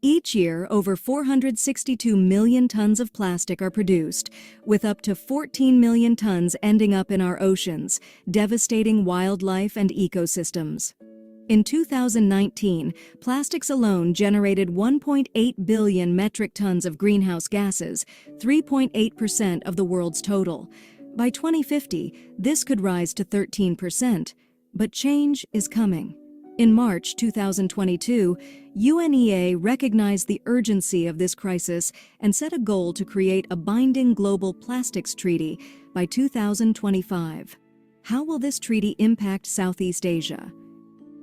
Each year, over 462 million tons of plastic are produced, with up to 14 million tons ending up in our oceans, devastating wildlife and ecosystems. In 2019, plastics alone generated 1.8 billion metric tons of greenhouse gases, 3.8% of the world's total. By 2050, this could rise to 13%, but change is coming. In March 2022, UNEA recognized the urgency of this crisis and set a goal to create a binding global plastics treaty by 2025. How will this treaty impact Southeast Asia?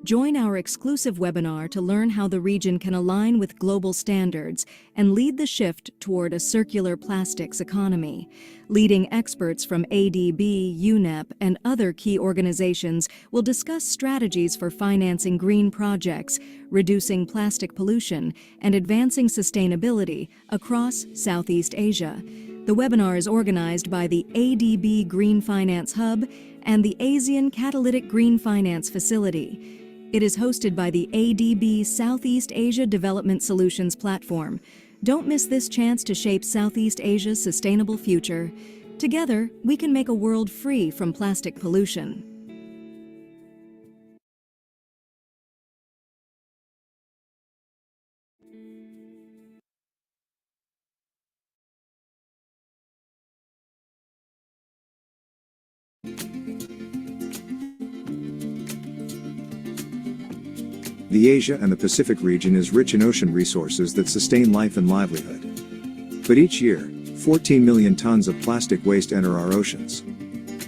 Join our exclusive webinar to learn how the region can align with global standards and lead the shift toward a circular plastics economy. Leading experts from ADB, UNEP, and other key organizations will discuss strategies for financing green projects, reducing plastic pollution, and advancing sustainability across Southeast Asia. The webinar is organized by the ADB Green Finance Hub and the ASEAN Catalytic Green Finance Facility. It is hosted by the ADB Southeast Asia Development Solutions platform. Don't miss this chance to shape Southeast Asia's sustainable future. Together, we can make a world free from plastic pollution. The Asia and the Pacific region is rich in ocean resources that sustain life and livelihood. But each year, 14 million tons of plastic waste enter our oceans.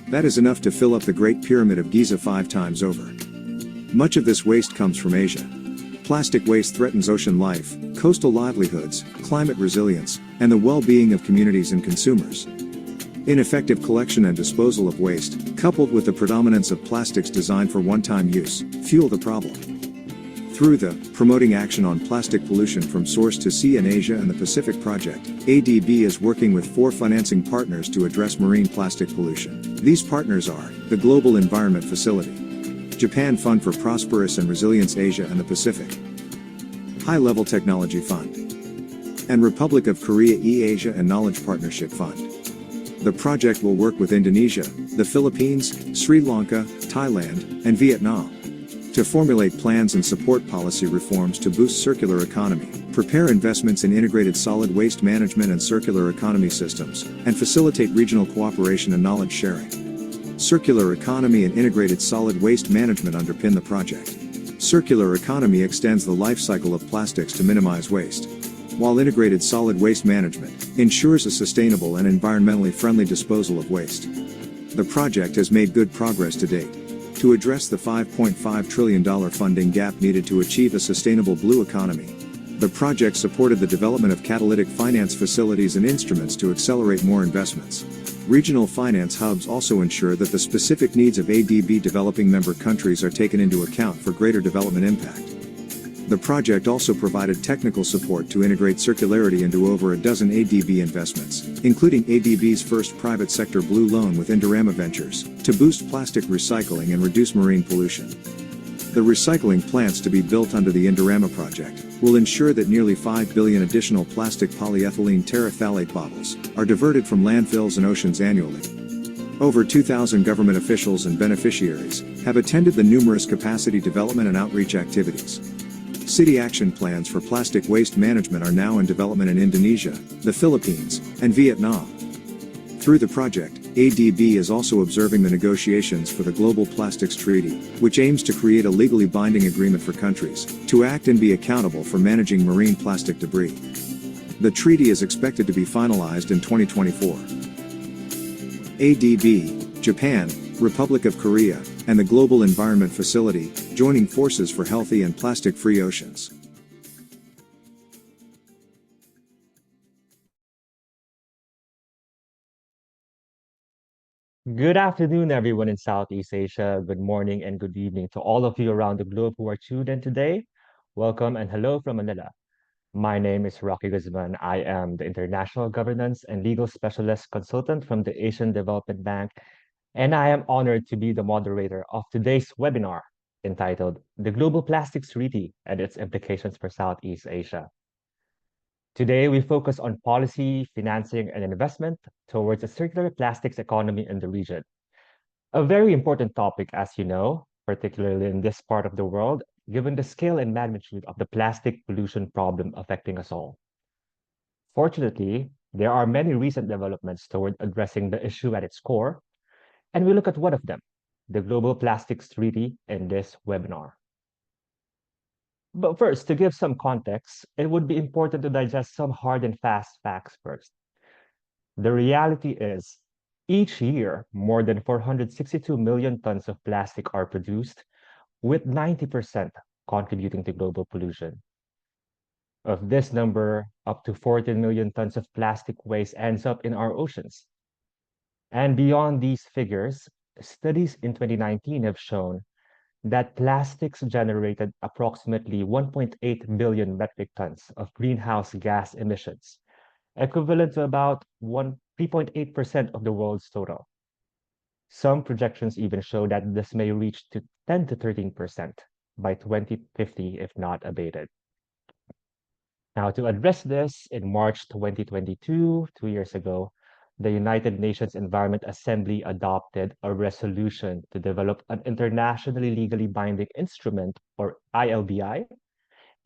That is enough to fill up the Great Pyramid of Giza 5 times over. Much of this waste comes from Asia. Plastic waste threatens ocean life, coastal livelihoods, climate resilience, and the well-being of communities and consumers. Ineffective collection and disposal of waste, coupled with the predominance of plastics designed for one-time use, fuel the problem. Through the Promoting Action on Plastic Pollution from Source to Sea in Asia and the Pacific project, ADB is working with 4 financing partners to address marine plastic pollution. These partners are the Global Environment Facility, Japan Fund for Prosperous and Resilience Asia and the Pacific, High-Level Technology Fund, and Republic of Korea E-Asia and Knowledge Partnership Fund. The project will work with Indonesia, the Philippines, Sri Lanka, Thailand, and Vietnam to formulate plans and support policy reforms to boost circular economy, prepare investments in integrated solid waste management and circular economy systems, and facilitate regional cooperation and knowledge sharing. Circular economy and integrated solid waste management underpin the project. Circular economy extends the life cycle of plastics to minimize waste, while integrated solid waste management ensures a sustainable and environmentally friendly disposal of waste. The project has made good progress to date. To address the $5.5 trillion funding gap needed to achieve a sustainable blue economy, the project supported the development of catalytic finance facilities and instruments to accelerate more investments. Regional finance hubs also ensure that the specific needs of ADB developing member countries are taken into account for greater development impact. The project also provided technical support to integrate circularity into over a dozen ADB investments, including ADB's first private sector blue loan with Indorama Ventures, to boost plastic recycling and reduce marine pollution. The recycling plants to be built under the Indorama project will ensure that nearly 5 billion additional plastic polyethylene terephthalate bottles are diverted from landfills and oceans annually. Over 2,000 government officials and beneficiaries have attended the numerous capacity development and outreach activities. City action plans for plastic waste management are now in development in Indonesia, the Philippines, and Vietnam. Through the project, ADB is also observing the negotiations for the Global Plastics Treaty, which aims to create a legally binding agreement for countries to act and be accountable for managing marine plastic debris. The treaty is expected to be finalized in 2024. ADB, Japan, Republic of Korea, and the Global Environment Facility, joining forces for healthy and plastic-free oceans. Good afternoon, everyone in Southeast Asia. Good morning and good evening to all of you around the globe who are tuned in today. Welcome and hello from Manila. My name is Rocky Guzman. I am the International Governance and Legal Specialist Consultant from the Asian Development Bank, and I am honored to be the moderator of today's webinar entitled The Global Plastics Treaty and Its Implications for Southeast Asia. Today, we focus on policy, financing, and investment towards a circular plastics economy in the region. A very important topic, as you know, particularly in this part of the world, given the scale and magnitude of the plastic pollution problem affecting us all. Fortunately, there are many recent developments toward addressing the issue at its core, and we look at one of them, the Global Plastics Treaty, in this webinar. But first, to give some context, it would be important to digest some hard and fast facts first. The reality is, each year, more than 462 million tons of plastic are produced, with 90% contributing to global pollution. Of this number, up to 14 million tons of plastic waste ends up in our oceans. And beyond these figures, studies in 2019 have shown that plastics generated approximately 1.8 billion metric tons of greenhouse gas emissions, equivalent to about 3.8% of the world's total. Some projections even show that this may reach to 10 to 13% by 2050 if not abated. Now, to address this, in March 2022, 2 years ago, the United Nations Environment Assembly adopted a resolution to develop an internationally legally binding instrument, or ILBI,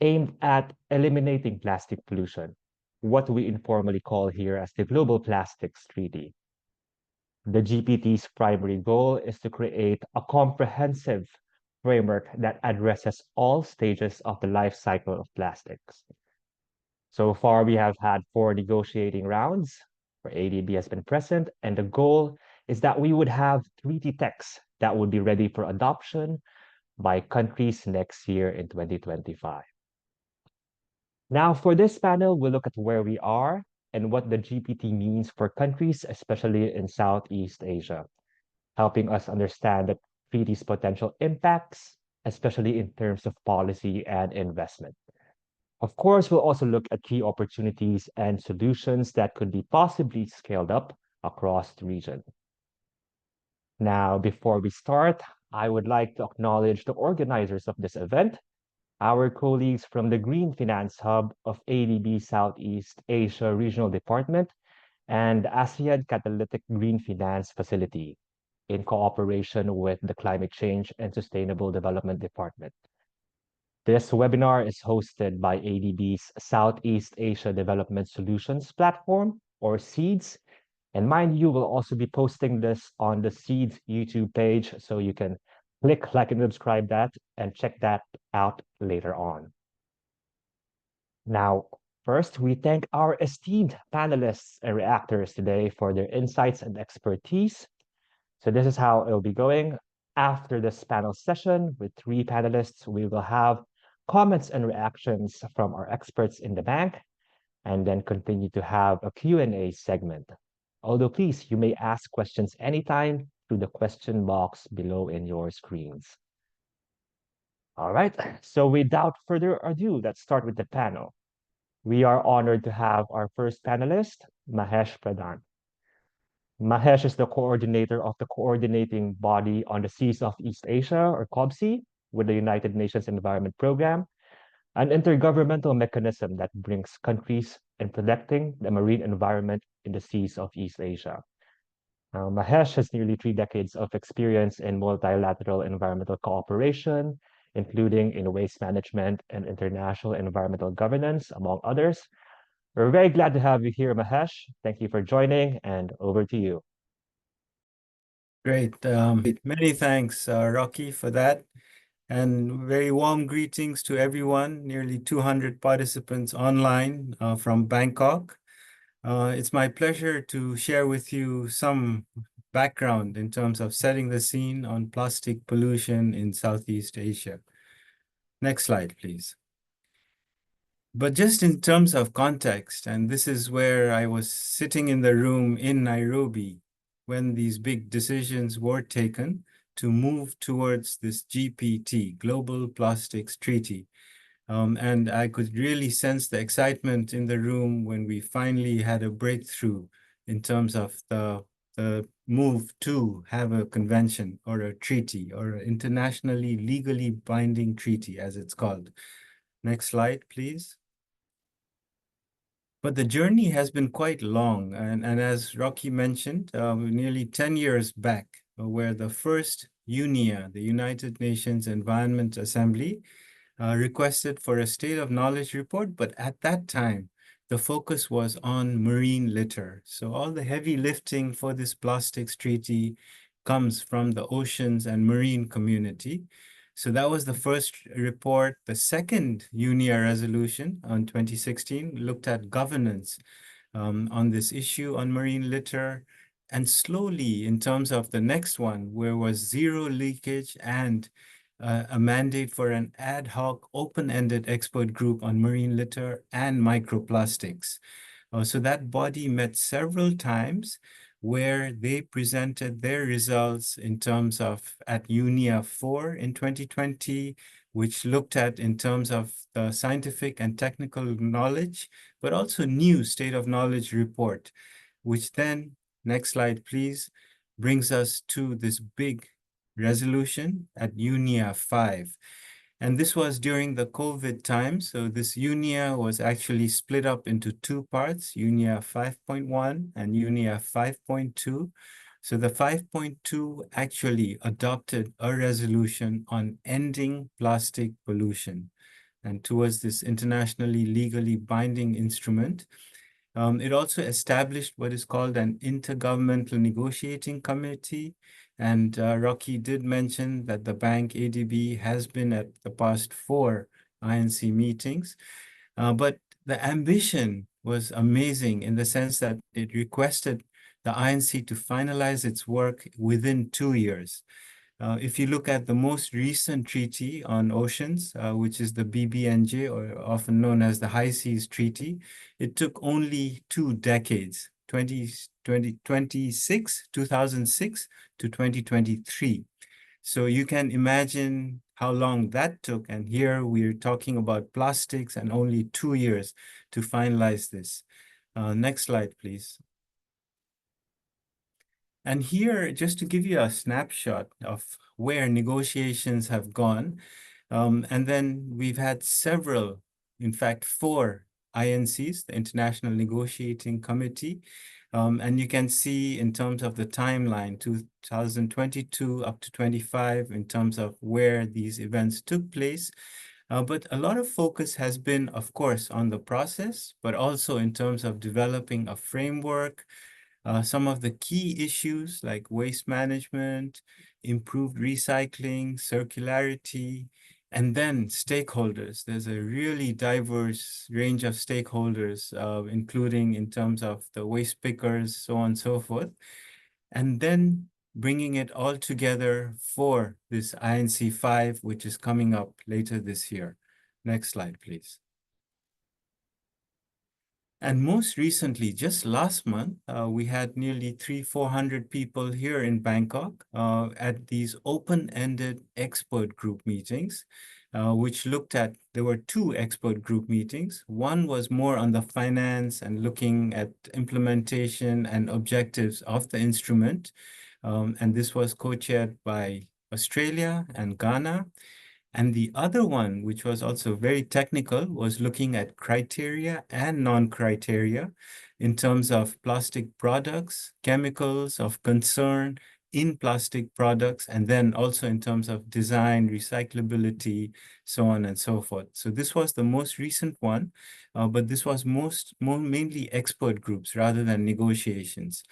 aimed at eliminating plastic pollution, what we informally call here as the Global Plastics Treaty. The GPT's primary goal is to create a comprehensive framework that addresses all stages of the life cycle of plastics. So far, we have had 4 negotiating rounds where ADB has been present, and the goal is that we would have treaty texts that would be ready for adoption by countries next year in 2025. Now, for this panel, we'll look at where we are and what the GPT means for countries, especially in Southeast Asia, helping us understand the treaty's potential impacts, especially in terms of policy and investment. Of course, we'll also look at key opportunities and solutions that could be possibly scaled up across the region. Now, before we start, I would like to acknowledge the organizers of this event, our colleagues from the Green Finance Hub of ADB Southeast Asia Regional Department and ASEAN Catalytic Green Finance Facility, in cooperation with the Climate Change and Sustainable Development Department. This webinar is hosted by ADB's Southeast Asia Development Solutions Platform, or SEADS. And mind you, we'll also be posting this on the SEADS YouTube page, so you can click like and subscribe that and check that out later on. Now, first, we thank our esteemed panelists and reactors today for their insights and expertise. So this is how it'll be going. After this panel session with 3 panelists, we will have comments and reactions from our experts in the bank, and then continue to have a Q&A segment. Although please, you may ask questions anytime through the question box below in your screens. All right, so without further ado, let's start with the panel. We are honored to have our first panelist, Mahesh Pradhan. Mahesh is the coordinator of the Coordinating Body on the Seas of East Asia, or COBSE, with the United Nations Environment Program, an intergovernmental mechanism that brings countries in protecting the marine environment in the seas of East Asia. Mahesh has nearly 3 decades of experience in multilateral environmental cooperation, including in waste management and international environmental governance, among others. We're very glad to have you here, Mahesh. Thank you for joining, and over to you. Great. Many thanks, Rocky, for that. And very warm greetings to everyone, nearly 200 participants online from Bangkok. It's my pleasure to share with you some background in terms of setting the scene on plastic pollution in Southeast Asia. Next slide, please. But just in terms of context, and this is where I was sitting in the room in Nairobi when these big decisions were taken to move towards this GPT, Global Plastics Treaty. And I could really sense the excitement in the room when we finally had a breakthrough in terms of the move to have a convention or a treaty or an internationally legally binding treaty, as it's called. Next slide, please. But the journey has been quite long. And as Rocky mentioned, nearly 10 years back, where the first UNEA, the United Nations Environment Assembly, requested for a state of knowledge report, but at that time, the focus was on marine litter. So all the heavy lifting for this plastics treaty comes from the oceans and marine community. So that was the first report. The second UNEA resolution on 2016 looked at governance on this issue on marine litter. And slowly, in terms of the next one, where was zero leakage and a mandate for an ad hoc, open-ended expert group on marine litter and microplastics. So that body met several times where they presented their results in terms of at UNEA 4 in 2020, which looked at in terms of the scientific and technical knowledge, but also new state of knowledge report, which then, next slide, please, brings us to this big resolution at UNEA 5. And this was during the COVID time. So this UNEA was actually split up into two parts, UNEA 5.1 and UNEA 5.2. So the 5.2 actually adopted a resolution on ending plastic pollution and towards this internationally legally binding instrument. It also established what is called an intergovernmental negotiating committee. And Rocky did mention that the bank ADB has been at the past 4 INC meetings. But the ambition was amazing in the sense that it requested the INC to finalize its work within 2 years. If you look at the most recent treaty on oceans, which is the BBNJ, or often known as the High Seas Treaty, it took only 2 decades, 2006 to 2023. So you can imagine how long that took. And here we're talking about plastics and only 2 years to finalize this. Next slide, please. And here, just to give you a snapshot of where negotiations have gone, and then we've had several, in fact, 4 INCs, the International Negotiating Committee. And you can see in terms of the timeline, 2022 up to 25, in terms of where these events took place. But a lot of focus has been, of course, on the process, but also in terms of developing a framework. Some of the key issues like waste management, improved recycling, circularity, and then stakeholders. There's a really diverse range of stakeholders, including in terms of the waste pickers, so on and so forth. And then bringing it all together for this INC 5, which is coming up later this year. Next slide, please. And most recently, just last month, we had nearly 400 people here in Bangkok at these open-ended expert group meetings, which looked at, there were 2 expert group meetings. One was more on the finance and looking at implementation and objectives of the instrument. And this was co-chaired by Australia and Ghana. And the other one, which was also very technical, was looking at criteria and non-criteria in terms of plastic products, chemicals of concern in plastic products, and then also in terms of design, recyclability, so on and so forth. So this was the most recent one, but this was mainly expert groups rather than negotiations.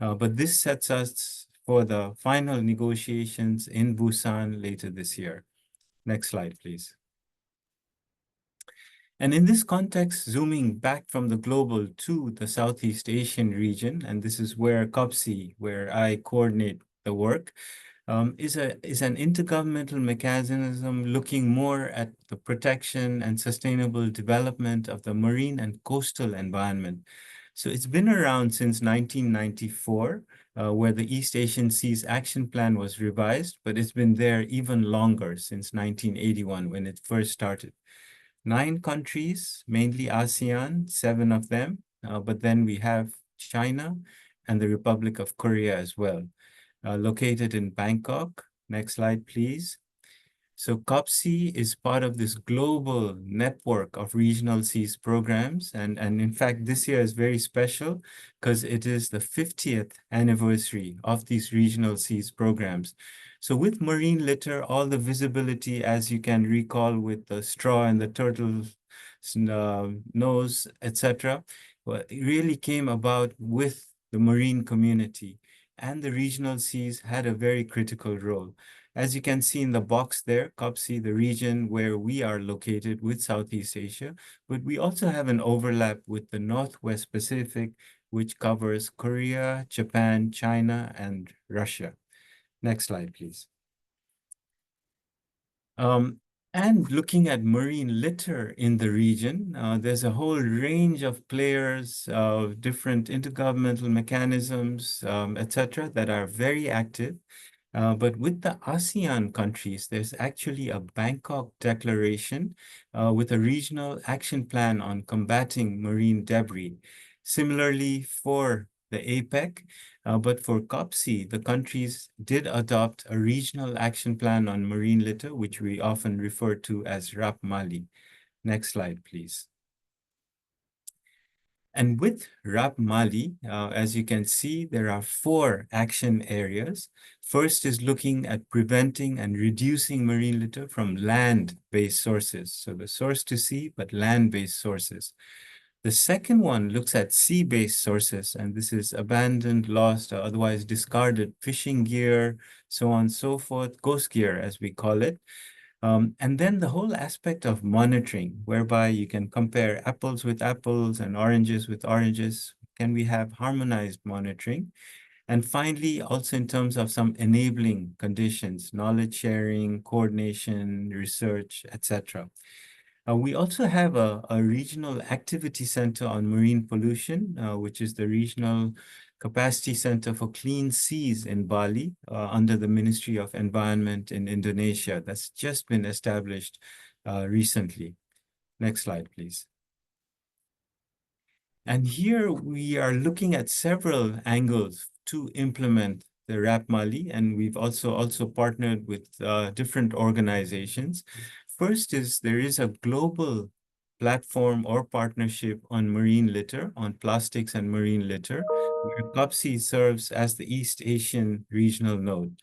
But this sets us for the final negotiations in Busan later this year. Next slide, please. And in this context, zooming back from the global to the Southeast Asian region, and this is where COPSI, where I coordinate the work, is an intergovernmental mechanism looking more at the protection and sustainable development of the marine and coastal environment. So it's been around since 1994, where the East Asian Seas Action Plan was revised, but it's been there even longer, since 1981 when it first started. 9 countries, mainly ASEAN, 7 of them, but then we have China and the Republic of Korea as well, located in Bangkok. Next slide, please. So COPSI is part of this global network of regional seas programs. And in fact, this year is very special because it is the 50th anniversary of these regional seas programs. So with marine litter, all the visibility, as you can recall, with the straw and the turtle's nose, etc., well, it really came about with the marine community. And the regional seas had a very critical role. As you can see in the box there, COPSI, the region where we are located with Southeast Asia, but we also have an overlap with the Northwest Pacific, which covers Korea, Japan, China, and Russia. Next slide, please. And looking at marine litter in the region, there's a whole range of players, different intergovernmental mechanisms, etc., that are very active. But with the ASEAN countries, there's actually a Bangkok declaration with a regional action plan on combating marine debris. Similarly, for the APEC, but for COPSI, the countries did adopt a regional action plan on marine litter, which we often refer to as RAP Mali. Next slide, please. And with RAP Mali, as you can see, there are 4 action areas. First is looking at preventing and reducing marine litter from land-based sources. So the source to sea, but land-based sources. The second one looks at sea-based sources, and this is abandoned, lost, or otherwise discarded fishing gear, so on and so forth, ghost gear, as we call it. And then the whole aspect of monitoring, whereby you can compare apples with apples and oranges with oranges. Can we have harmonized monitoring? And finally, also in terms of some enabling conditions, knowledge sharing, coordination, research, etc. We also have a regional activity center on marine pollution, which is the Regional Capacity Center for Clean Seas in Bali, under the Ministry of Environment in Indonesia. That's just been established recently. Next slide, please. And here we are looking at several angles to implement the RAP Mali, and we've also partnered with different organizations. First is there is a global platform or partnership on marine litter, on plastics and marine litter, where COPSI serves as the East Asian regional node.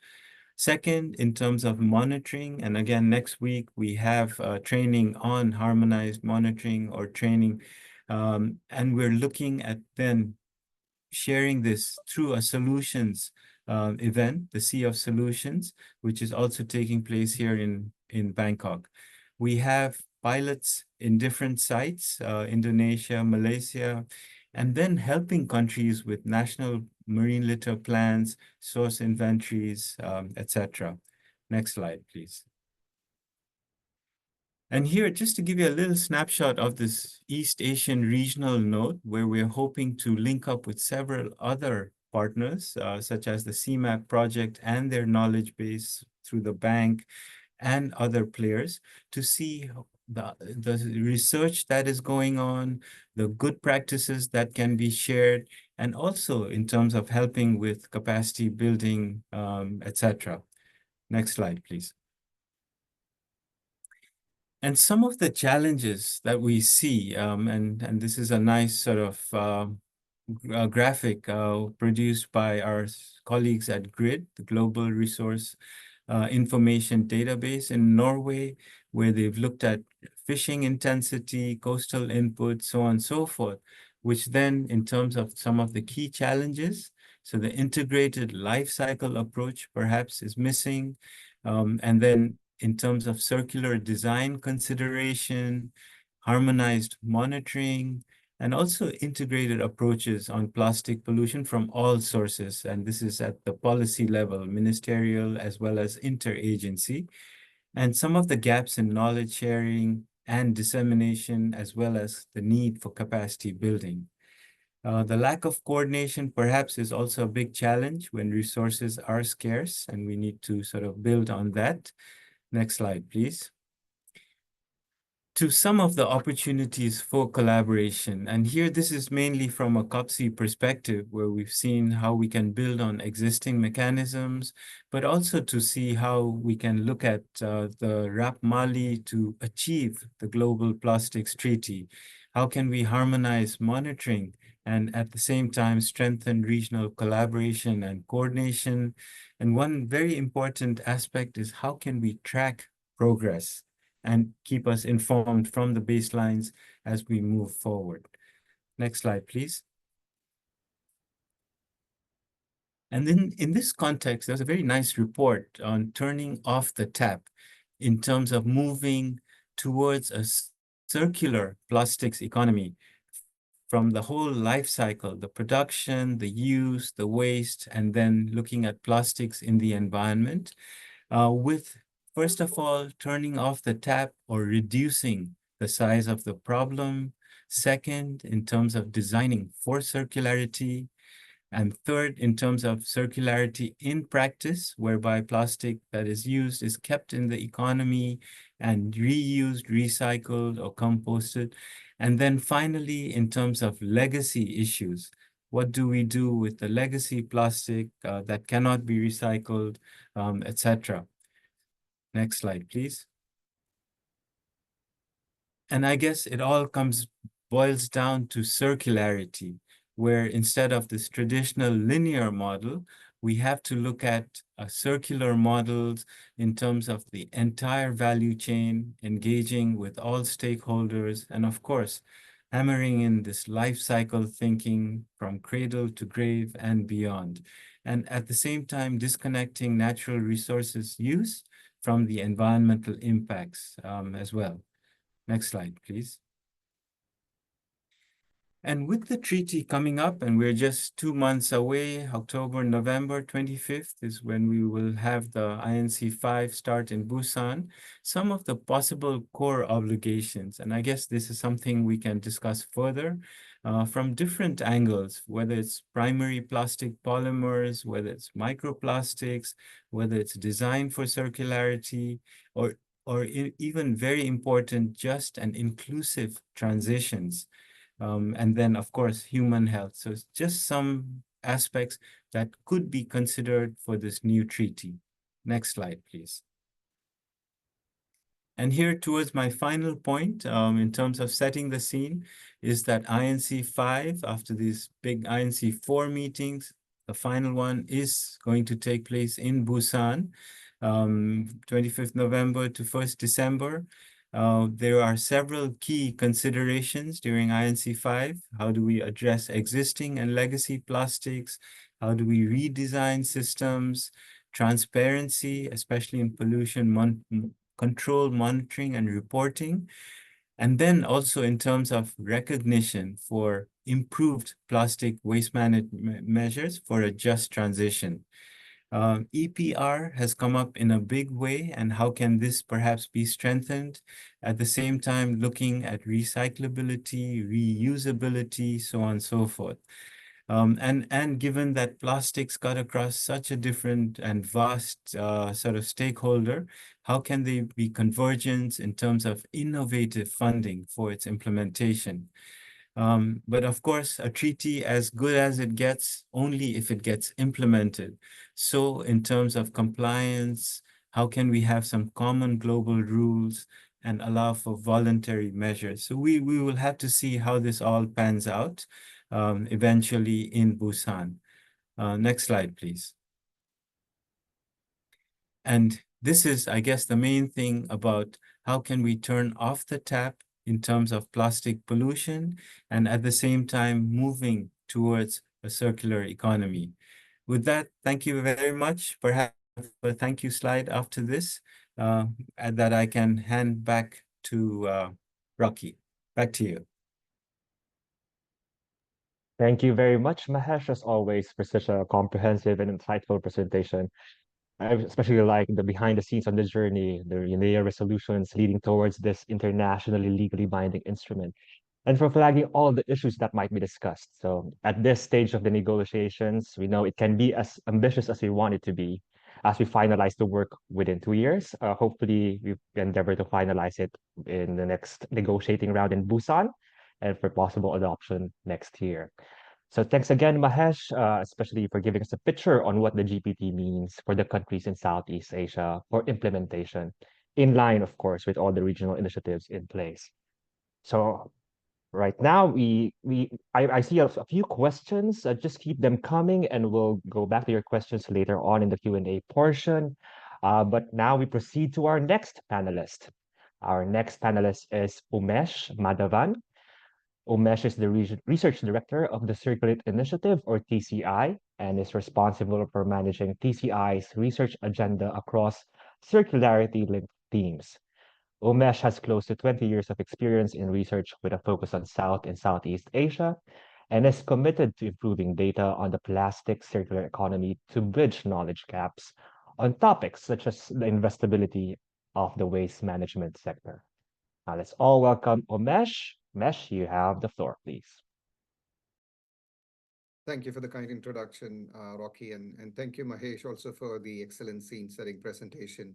Second, in terms of monitoring, and again, next week we have training on harmonized monitoring or training, and we're looking at then sharing this through a solutions event, the Sea of Solutions, which is also taking place here in Bangkok. We have pilots in different sites, Indonesia, Malaysia, and then helping countries with national marine litter plans, source inventories, etc. Next slide, please. And here, just to give you a little snapshot of this East Asian regional node, where we're hoping to link up with several other partners, such as the CMAP project and their knowledge base through the bank and other players, to see the research that is going on, the good practices that can be shared, and also in terms of helping with capacity building, etc. Next slide, please. And some of the challenges that we see, and this is a nice sort of graphic produced by our colleagues at GRID, the Global Resource Information Database in Norway, where they've looked at fishing intensity, coastal input, so on and so forth, which then in terms of some of the key challenges, so the integrated life cycle approach perhaps is missing, and then in terms of circular design consideration, harmonized monitoring, and also integrated approaches on plastic pollution from all sources. And this is at the policy level, ministerial as well as interagency. And some of the gaps in knowledge sharing and dissemination, as well as the need for capacity building. The lack of coordination perhaps is also a big challenge when resources are scarce, and we need to sort of build on that. Next slide, please. To some of the opportunities for collaboration. And here, this is mainly from a COPSI perspective, where we've seen how we can build on existing mechanisms, but also to see how we can look at the RAP Mali to achieve the Global Plastics Treaty. How can we harmonize monitoring and at the same time strengthen regional collaboration and coordination? And one very important aspect is how can we track progress and keep us informed from the baselines as we move forward. Next slide, please. And then in this context, there's a very nice report on turning off the tap in terms of moving towards a circular plastics economy from the whole life cycle, the production, the use, the waste, and then looking at plastics in the environment with, first of all, turning off the tap or reducing the size of the problem. Second, in terms of designing for circularity. And third, in terms of circularity in practice, whereby plastic that is used is kept in the economy and reused, recycled, or composted. And then finally, in terms of legacy issues, what do we do with the legacy plastic that cannot be recycled, etc. Next slide, please. And I guess it all boils down to circularity, where instead of this traditional linear model, we have to look at circular models in terms of the entire value chain, engaging with all stakeholders, and of course, hammering in this life cycle thinking from cradle to grave and beyond. And at the same time, disconnecting natural resources use from the environmental impacts as well. Next slide, please. And with the treaty coming up, and we're just 2 months away, October, November 25th is when we will have the INC 5 start in Busan, some of the possible core obligations. And I guess this is something we can discuss further from different angles, whether it's primary plastic polymers, whether it's microplastics, whether it's design for circularity, or even very important, just and inclusive transitions. And then, of course, human health. So it's just some aspects that could be considered for this new treaty. Next slide, please. And here towards my final point, in terms of setting the scene, is that INC 5, after these big INC 4 meetings, the final one is going to take place in Busan, 25th November to 1st December. There are several key considerations during INC 5. How do we address existing and legacy plastics? How do we redesign systems? Transparency, especially in pollution control, monitoring, and reporting. And then also in terms of recognition for improved plastic waste management measures for a just transition. EPR has come up in a big way, and how can this perhaps be strengthened? At the same time, looking at recyclability, reusability, so on and so forth. And given that plastics cut across such a different and vast sort of stakeholder, how can they be convergent in terms of innovative funding for its implementation? But of course, a treaty as good as it gets, only if it gets implemented. So in terms of compliance, how can we have some common global rules and allow for voluntary measures? So we will have to see how this all pans out eventually in Busan. Next slide, please. And this is, I guess, the main thing about how can we turn off the tap in terms of plastic pollution and at the same time moving towards a circular economy. With that, thank you very much. Perhaps a thank you slide after this that I can hand back to Rocky. Back to you. Thank you very much, Mahesh, as always, for such a comprehensive and insightful presentation. I especially like the behind the scenes on the journey, the resolutions leading towards this internationally legally binding instrument. and for flagging all the issues that might be discussed. So at this stage of the negotiations, we know it can be as ambitious as we want it to be as we finalize the work within 2 years. Hopefully, we endeavor to finalize it in the next negotiating round in Busan and for possible adoption next year. So thanks again, Mahesh, especially for giving us a picture on what the GPT means for the countries in Southeast Asia for implementation, in line, of course, with all the regional initiatives in place. So right now, I see a few questions. Just keep them coming, and we'll go back to your questions later on in the Q&A portion. But now we proceed to our next panelist. Our next panelist is Umesh Madhavan. Umesh is the research director of the Circulate Initiative, or TCI, and is responsible for managing TCI's research agenda across circularity-linked themes. Umesh has close to 20 years of experience in research with a focus on South and Southeast Asia, and is committed to improving data on the plastic circular economy to bridge knowledge gaps on topics such as the investability of the waste management sector. Now let's all welcome Umesh. Umesh, you have the floor, please. Thank you for the kind introduction, Rocky, and thank you, Mahesh, also for the excellent scene-setting presentation.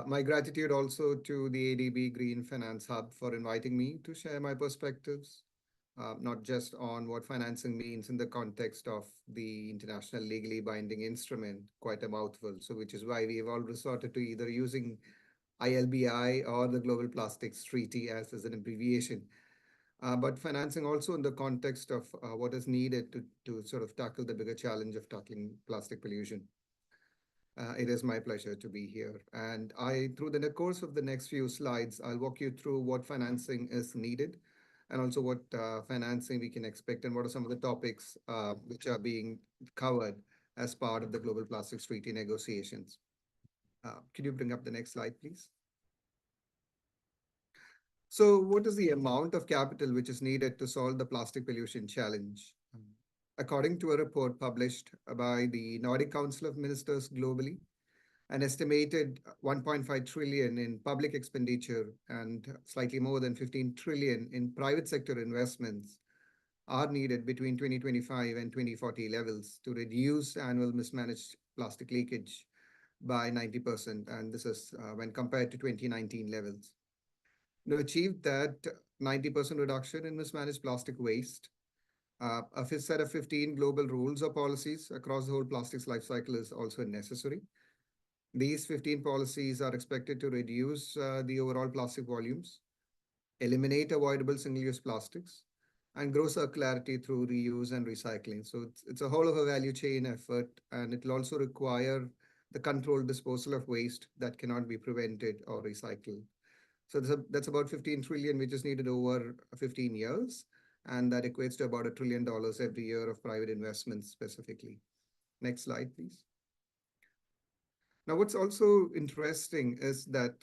My gratitude also to the ADB Green Finance Hub for inviting me to share my perspectives, not just on what financing means in the context of the international legally binding instrument, quite a mouthful, so which is why we've all resorted to either using ILBI or the Global Plastics Treaty as an abbreviation. But financing also in the context of what is needed to sort of tackle the bigger challenge of tackling plastic pollution. It is my pleasure to be here. And through the course of the next few slides, I'll walk you through what financing is needed and also what financing we can expect and what are some of the topics which are being covered as part of the Global Plastics Treaty negotiations. Could you bring up the next slide, please? So what is the amount of capital which is needed to solve the plastic pollution challenge? According to a report published by the Nordic Council of Ministers globally, an estimated 1.5 trillion in public expenditure and slightly more than 15 trillion in private sector investments are needed between 2025 and 2040 levels to reduce annual mismanaged plastic leakage by 90%. And this is when compared to 2019 levels. To achieve that 90% reduction in mismanaged plastic waste, a set of 15 global rules or policies across the whole plastics life cycle is also necessary. These 15 policies are expected to reduce the overall plastic volumes, eliminate avoidable single-use plastics, and grow circularity through reuse and recycling. So it's a whole of a value chain effort, and it will also require the controlled disposal of waste that cannot be prevented or recycled. So that's about 15 trillion, which is needed over 15 years. And that equates to about $1 trillion every year of private investments specifically. Next slide, please. Now, what's also interesting is that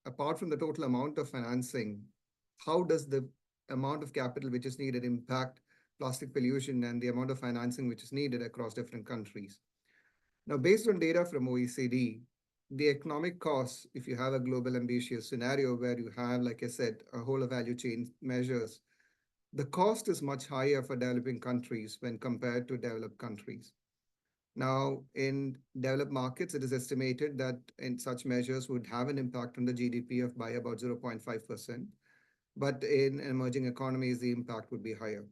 apart from the total amount of financing, how does the amount of capital which is needed impact plastic pollution and the amount of financing which is needed across different countries? Now, based on data from OECD, the economic costs, if you have a global ambitious scenario where you have, like I said, a whole of value chain measures, the cost is much higher for developing countries when compared to developed countries. Now, in developed markets, it is estimated that in such measures would have an impact on the GDP of by about 0.5%. But in emerging economies, the impact would be higher.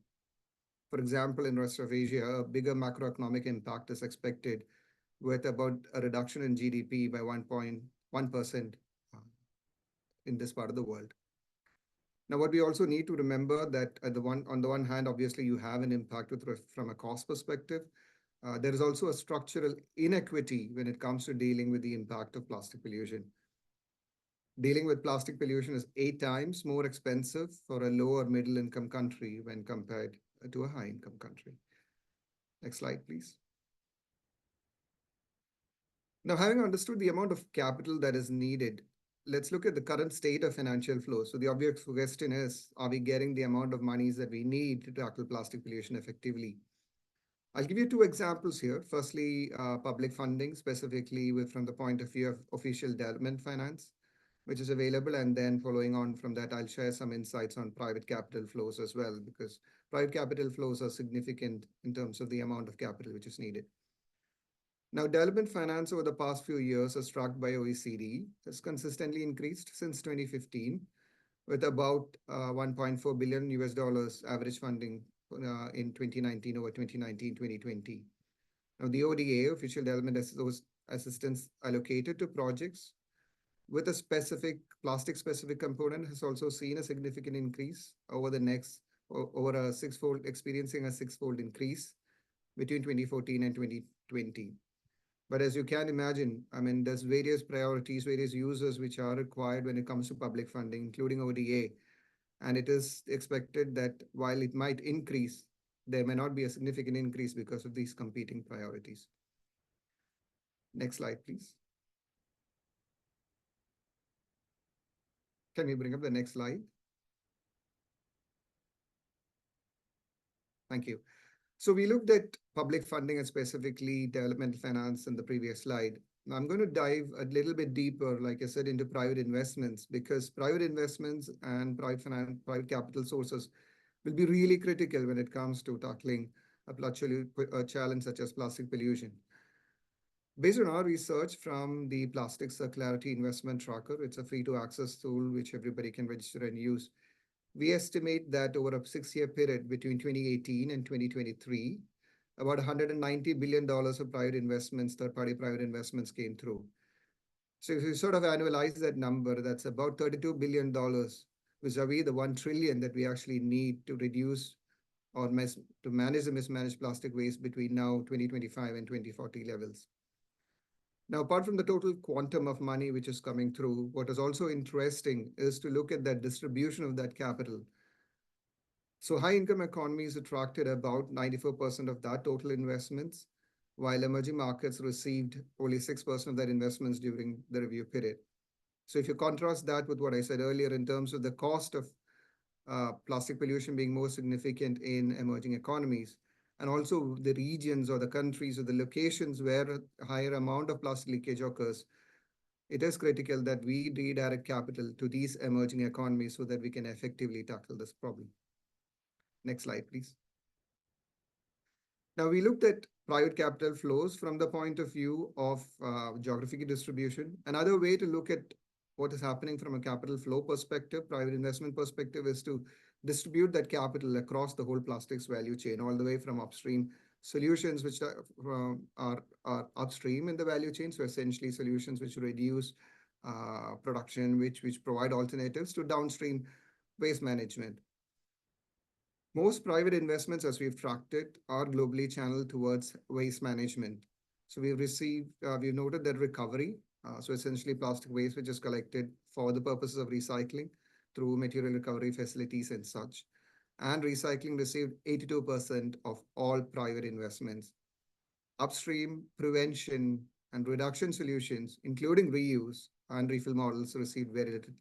For example, in the rest of Asia, a bigger macroeconomic impact is expected with about a reduction in GDP by 1.1% in this part of the world. Now, what we also need to remember that on the one hand, obviously, you have an impact from a cost perspective. There is also a structural inequity when it comes to dealing with the impact of plastic pollution. Dealing with plastic pollution is 8 times more expensive for a lower middle income country when compared to a high income country. Next slide, please. Now, having understood the amount of capital that is needed, let's look at the current state of financial flow. So the obvious question is, are we getting the amount of monies that we need to tackle plastic pollution effectively? I'll give you 2 examples here. Firstly, public funding, specifically from the point of view of official development finance. which is available. And then following on from that, I'll share some insights on private capital flows as well, because private capital flows are significant in terms of the amount of capital which is needed. Now, development finance over the past few years, as tracked by OECD, has consistently increased since 2015, with about 1.4 billion US dollars average funding in 2019 over 2019-2020. Now, the ODA, Official Development Assistance allocated to projects with a specific plastic-specific component, has also seen a significant increase over experiencing a six-fold increase between 2014 and 2020. But as you can imagine, I mean, there's various priorities, various users which are required when it comes to public funding, including ODA. And it is expected that while it might increase, there may not be a significant increase because of these competing priorities. Next slide, please. Can we bring up the next slide? Thank you. So we looked at public funding and specifically development finance in the previous slide. Now I'm going to dive a little bit deeper, like I said, into private investments, because private investments and private capital sources will be really critical when it comes to tackling a challenge such as plastic pollution. Based on our research from the Plastic Circularity Investment Tracker, it's a free-to-access tool which everybody can register and use. We estimate that over a 6-year period between 2018 and 2023, about $190 billion of private investments, third-party private investments came through. So if you sort of annualize that number, that's about $32 billion vis-a-vis the 1 trillion that we actually need to reduce or to manage the mismanaged plastic waste between now 2025 and 2040 levels. Now, apart from the total quantum of money which is coming through, what is also interesting is to look at that distribution of that capital. So high-income economies attracted about 94% of that total investments, while emerging markets received only 6% of that investments during the review period. So if you contrast that with what I said earlier in terms of the cost of plastic pollution being more significant in emerging economies, and also the regions or the countries or the locations where a higher amount of plastic leakage occurs, it is critical that we redirect capital to these emerging economies so that we can effectively tackle this problem. Next slide, please. Now, we looked at private capital flows from the point of view of geographic distribution. Another way to look at what is happening from a capital flow perspective, private investment perspective, is to distribute that capital across the whole plastics value chain, all the way from upstream solutions which are upstream in the value chain, so essentially solutions which reduce production, which provide alternatives, to downstream waste management. Most private investments, as we've tracked it, are globally channeled towards waste management. So we've noted that recovery, so essentially plastic waste which is collected for the purposes of recycling through material recovery facilities and such, and recycling received 82% of all private investments. Upstream, prevention, and reduction solutions, including reuse and refill models, received very little,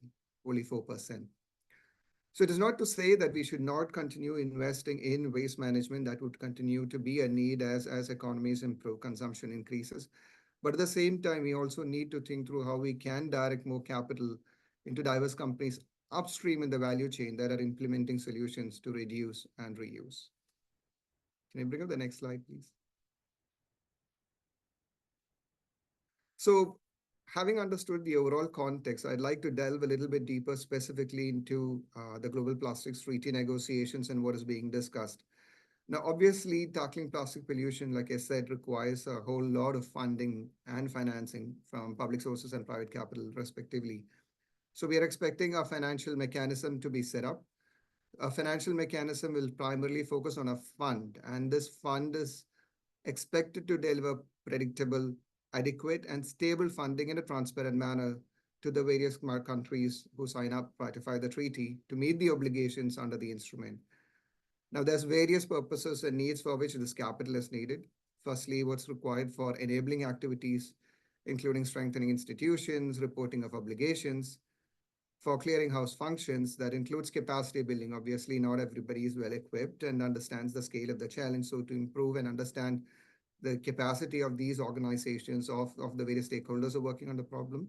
only 4%. So it is not to say that we should not continue investing in waste management. That would continue to be a need as economies improve, consumption increases. But at the same time, we also need to think through how we can direct more capital into diverse companies upstream in the value chain that are implementing solutions to reduce and reuse. Can you bring up the next slide, please? So having understood the overall context, I'd like to delve a little bit deeper specifically into the global plastics treaty negotiations and what is being discussed. Now, obviously, tackling plastic pollution, like I said, requires a whole lot of funding and financing from public sources and private capital, respectively. So we are expecting a financial mechanism to be set up. A financial mechanism will primarily focus on a fund, and this fund is expected to deliver predictable, adequate, and stable funding in a transparent manner to the various countries who sign up, ratify the treaty, to meet the obligations under the instrument. Now, there's various purposes and needs for which this capital is needed. Firstly, what's required for enabling activities, including strengthening institutions, reporting of obligations. For clearinghouse functions, that includes capacity building. Obviously, not everybody is well equipped and understands the scale of the challenge. So to improve and understand the capacity of these organizations, of the various stakeholders who are working on the problem.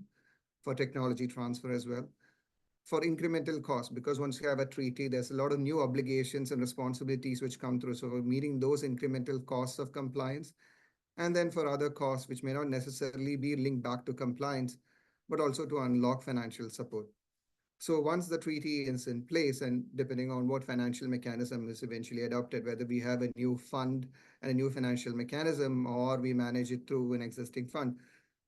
for technology transfer as well. For incremental costs, because once you have a treaty, there's a lot of new obligations and responsibilities which come through. So we're meeting those incremental costs of compliance. And then for other costs, which may not necessarily be linked back to compliance, but also to unlock financial support. So once the treaty is in place, and depending on what financial mechanism is eventually adopted, whether we have a new fund and a new financial mechanism, or we manage it through an existing fund,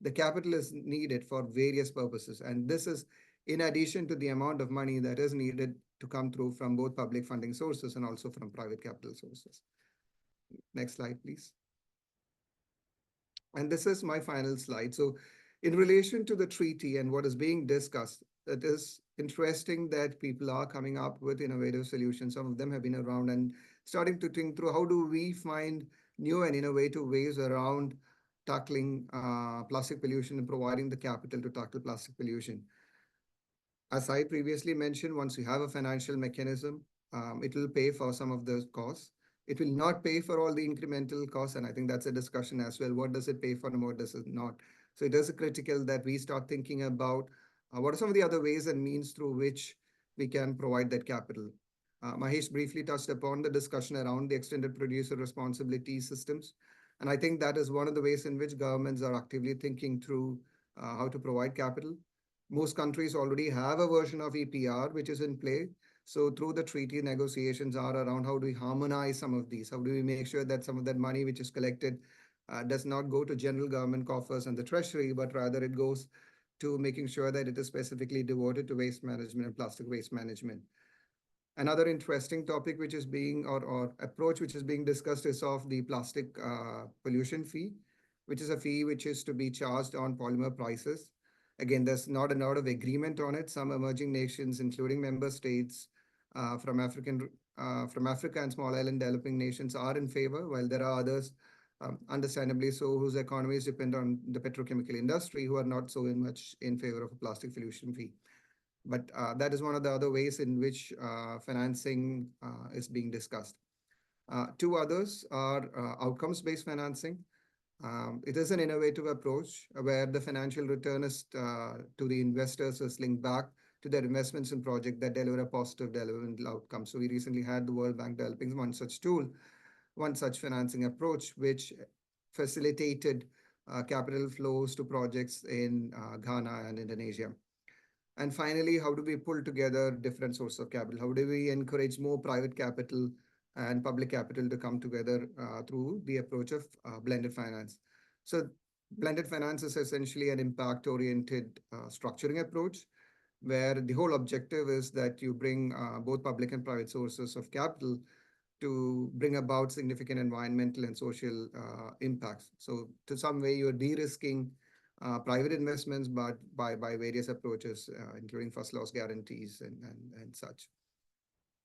the capital is needed for various purposes. And this is in addition to the amount of money that is needed to come through from both public funding sources and also from private capital sources. Next slide, please. And this is my final slide. So in relation to the treaty and what is being discussed, it is interesting that people are coming up with innovative solutions. Some of them have been around and starting to think through how do we find new and innovative ways around tackling plastic pollution and providing the capital to tackle plastic pollution. As I previously mentioned, once you have a financial mechanism, it will pay for some of those costs. It will not pay for all the incremental costs, and I think that's a discussion as well. What does it pay for and what does it not? So it is critical that we start thinking about what are some of the other ways and means through which we can provide that capital. Mahesh briefly touched upon the discussion around the extended producer responsibility systems. And I think that is one of the ways in which governments are actively thinking through how to provide capital. Most countries already have a version of EPR, which is in play. So through the treaty negotiations are around how do we harmonize some of these? How do we make sure that some of that money which is collected does not go to general government coffers and the treasury, but rather it goes to making sure that it is specifically devoted to waste management and plastic waste management. Another interesting topic which is being, or approach which is being discussed is of the plastic pollution fee, which is a fee which is to be charged on polymer prices. Again, there's not a lot of agreement on it. Some emerging nations, including member states from Africa and small island developing nations are in favor, while there are others, understandably so, whose economies depend on the petrochemical industry, who are not so much in favor of a plastic pollution fee. But that is one of the other ways in which financing is being discussed. Two others are outcomes-based financing. It is an innovative approach where the financial return is to the investors is linked back to their investments in projects that deliver a positive development outcome. So we recently had the World Bank developing one such tool, one such financing approach, which facilitated capital flows to projects in Ghana and Indonesia. And finally, how do we pull together different sources of capital? How do we encourage more private capital and public capital to come together through the approach of blended finance? So blended finance is essentially an impact-oriented structuring approach, where the whole objective is that you bring both public and private sources of capital to bring about significant environmental and social impacts. So to some way, you're de-risking private investments, but by various approaches, including first loss guarantees and such.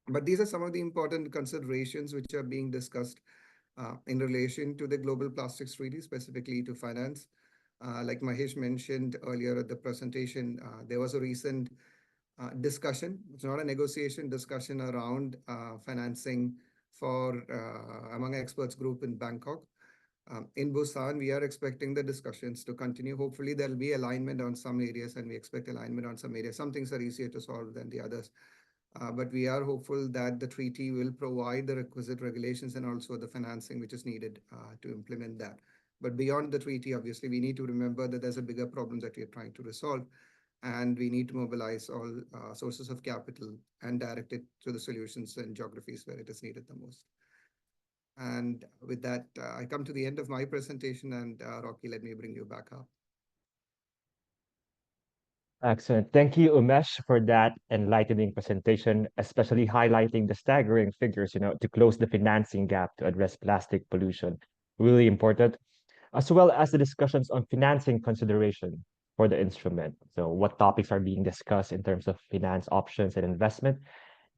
But these are some of the important considerations which are being discussed in relation to the Global Plastics Treaty, specifically to finance. Like Mahesh mentioned earlier at the presentation, there was a recent discussion. It's not a negotiation, discussion around financing for among experts group in Bangkok. In Busan, we are expecting the discussions to continue. Hopefully, there'll be alignment on some areas, and we expect alignment on some areas. Some things are easier to solve than the others. But we are hopeful that the treaty will provide the requisite regulations and also the financing which is needed to implement that. But beyond the treaty, obviously, we need to remember that there's a bigger problem that we are trying to resolve, and we need to mobilize all sources of capital and direct it to the solutions and geographies where it is needed the most. And with that, I come to the end of my presentation, and Rocky, let me bring you back up. Excellent. Thank you, Umesh, for that enlightening presentation, especially highlighting the staggering figures, to close the financing gap to address plastic pollution. Really important, as well as the discussions on financing consideration for the instrument. So what topics are being discussed in terms of finance options and investment,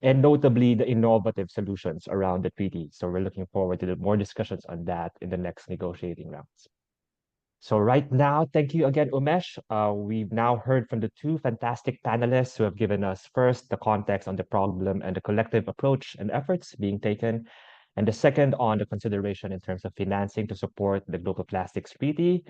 and notably the innovative solutions around the treaty. So we're looking forward to more discussions on that in the next negotiating rounds. So right now, thank you again, Umesh. We've now heard from the two fantastic panelists who have given us first the context on the problem and the collective approach and efforts being taken, and the second on the consideration in terms of financing to support the Global Plastics Treaty.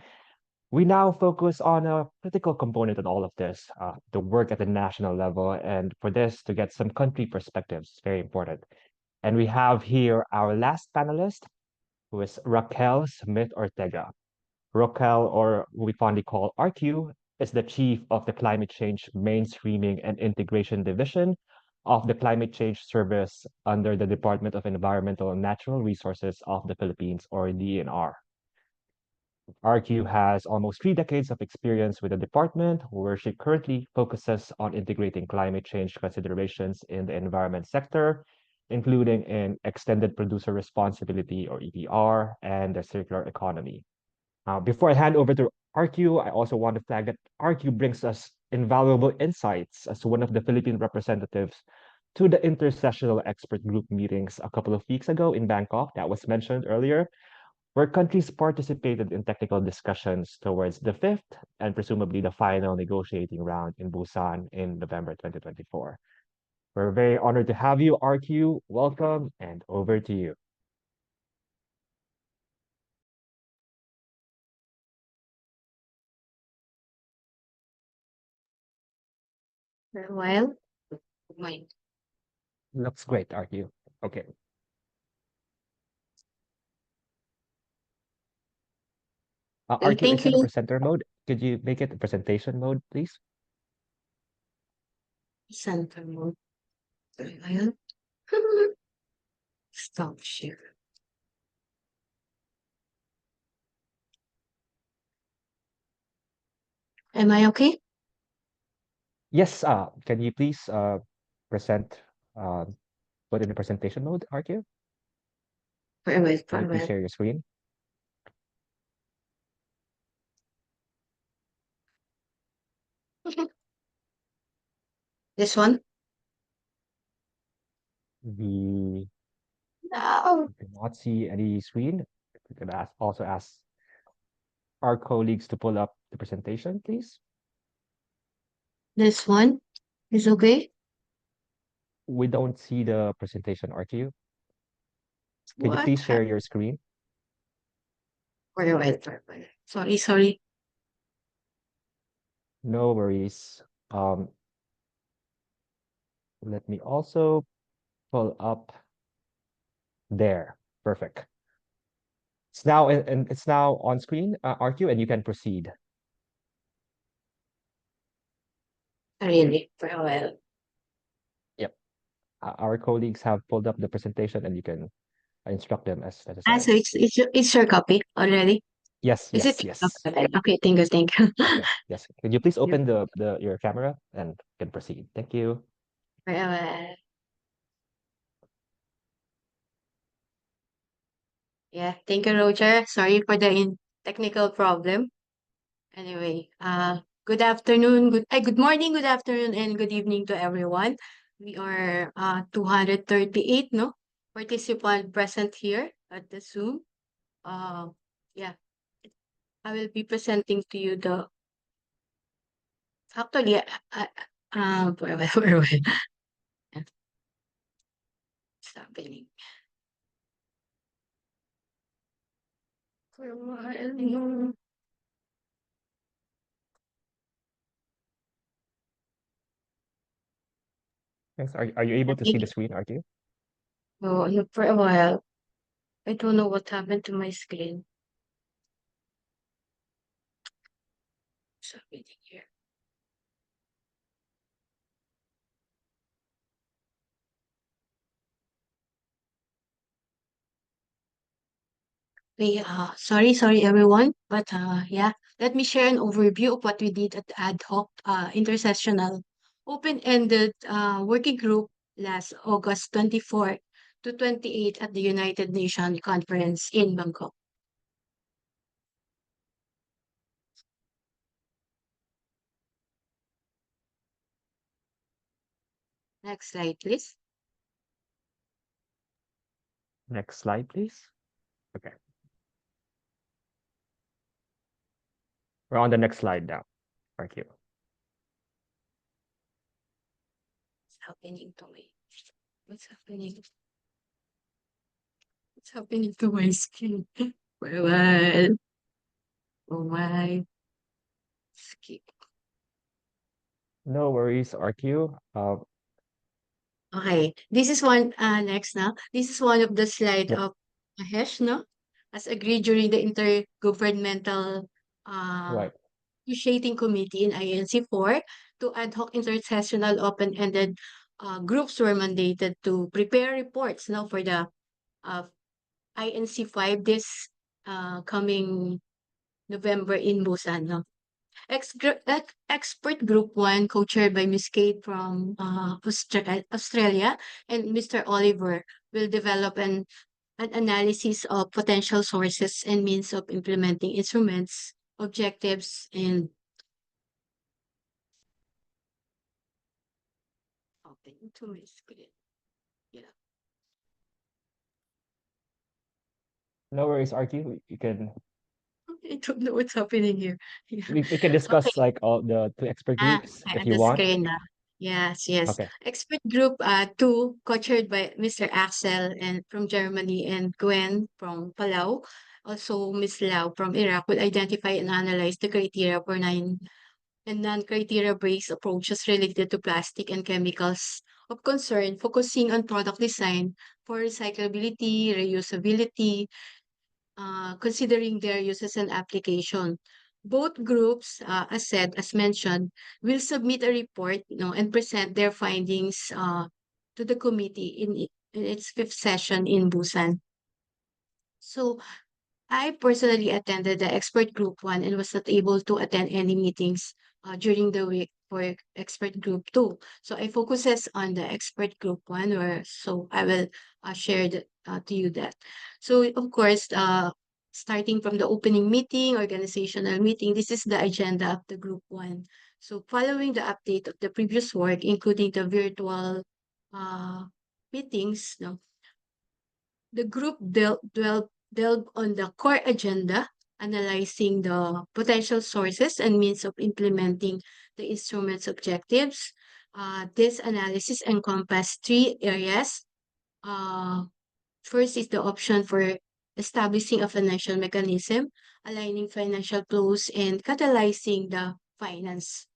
We now focus on a critical component in all of this, the work at the national level. And for this, to get some country perspectives, very important. And we have here our last panelist, who is Raquel Smith Ortega. Raquel, or what we fondly call RQ, is the chief of the Climate Change Mainstreaming and Integration Division of the Climate Change Service under the Department of Environmental and Natural Resources of the Philippines, or DNR. RQ has almost 3 decades of experience with the department, where she currently focuses on integrating climate change considerations in the environment sector, including in extended producer responsibility, or EPR, and the circular economy. Before I hand over to RQ, I also want to flag that RQ brings us invaluable insights as one of the Philippine representatives to the intersessional expert group meetings a couple of weeks ago in Bangkok that was mentioned earlier, where countries participated in technical discussions towards the fifth and presumably the final negotiating round in Busan in November 2024. We're very honored to have you, RQ. Welcome, and over to you. For a while. Mine. Looks great, RQ. Okay. Well, RQ, thank it's in a you. presenter mode. Could you make it presentation mode, please? Center mode. For a while. Stop share. Am I okay? Yes, can you please present, put in the presentation mode, RQ? For a while. For Can a you please while. share your screen? This one? We No. cannot see any screen. We can also ask our colleagues to pull up the presentation, please. This one is okay. We don't see the presentation, RQ. Can you What? please share your screen? For a while. For a while. Sorry. Sorry. No worries. Let me also pull up there. Perfect. It's now and it's now on screen, RQ, and you can proceed. Really. For a while. Yep. Our colleagues have pulled up the presentation, and you can instruct them as So necessary. it's your copy already. Yes, Is yes, it? yes. Okay. Thank you. Thank you. Okay, yes. Could you please Yep. open your camera and can proceed? Thank you. For a while. Yeah. Thank you, Roger. Sorry for the technical problem. Anyway, good afternoon, good morning, good afternoon, and good evening to everyone. We are 238, no, participant present here at the Zoom. Yeah, I will be presenting to you the actually where it's happening. For a while, no. Thanks. Are you able to see Thank the you. screen, RQ? Oh, no, for a while. I don't know what happened to my screen. What's happening here? Sorry everyone, but yeah, let me share an overview of what we did at the ad hoc intersessional open-ended working group last August 24 to 28 at the United Nations conference in Bangkok. Next slide, please. Next slide, please. Okay. We're on the next slide now, RQ. What's happening to me? What's happening? What's happening to my screen? Well, oh my. skip. No worries, RQ. Okay, this is one, next now. This is one of the slide Yep, of Mahesh, no? As agreed during the intergovernmental right. negotiating committee in INC4, two ad hoc intersessional open-ended groups were mandated to prepare reports now for the uh, INC5 this coming November in Busan, no? Expert Group 1, co-chaired by Ms. Kate from Australia, and Mr. Oliver, will develop an analysis of potential sources and means of implementing instruments, objectives, and open to my screen. Yeah. No worries, RQ. You can I don't know what's happening here. Yeah. we can Okay. discuss like all the two expert groups Okay, if on you the want. screen now. Yes, yes. Okay. Expert group 2, co-chaired by Mr. Axel and from Germany and Gwen from Palau. Also, Ms. Lau from Iraq will identify and analyze the criteria for non-criteria based approaches related to plastic and chemicals of concern, focusing on product design for recyclability, reusability, considering their uses and application. Both groups, as mentioned, will submit a report, and present their findings to the committee in its fifth session in Busan. So I personally attended the expert group 1 and was not able to attend any meetings during the week for expert group 2. So I focuses on the expert group 1, so I will share to you that. So of course, starting from the opening meeting, organizational meeting, this is the agenda of the group 1. So following the update of the previous work, including the virtual uh, meetings, no, the group delved on the core agenda, analyzing the potential sources and means of implementing the instrument's objectives. This analysis encompassed three areas. Uh, First is the option for establishing a financial mechanism, aligning financial flows, and catalyzing the finance.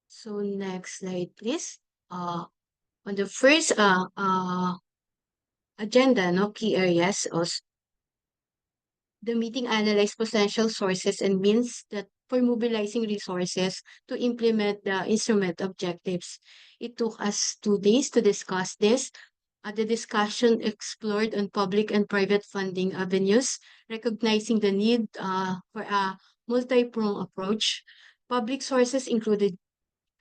So next slide, please. On the first agenda, key areas, the meeting analyzed potential sources and means that for mobilizing resources to implement the instrument objectives. It took us 2 days to discuss this. The discussion explored on public and private funding avenues, recognizing the need for a multi-pronged approach. Public sources included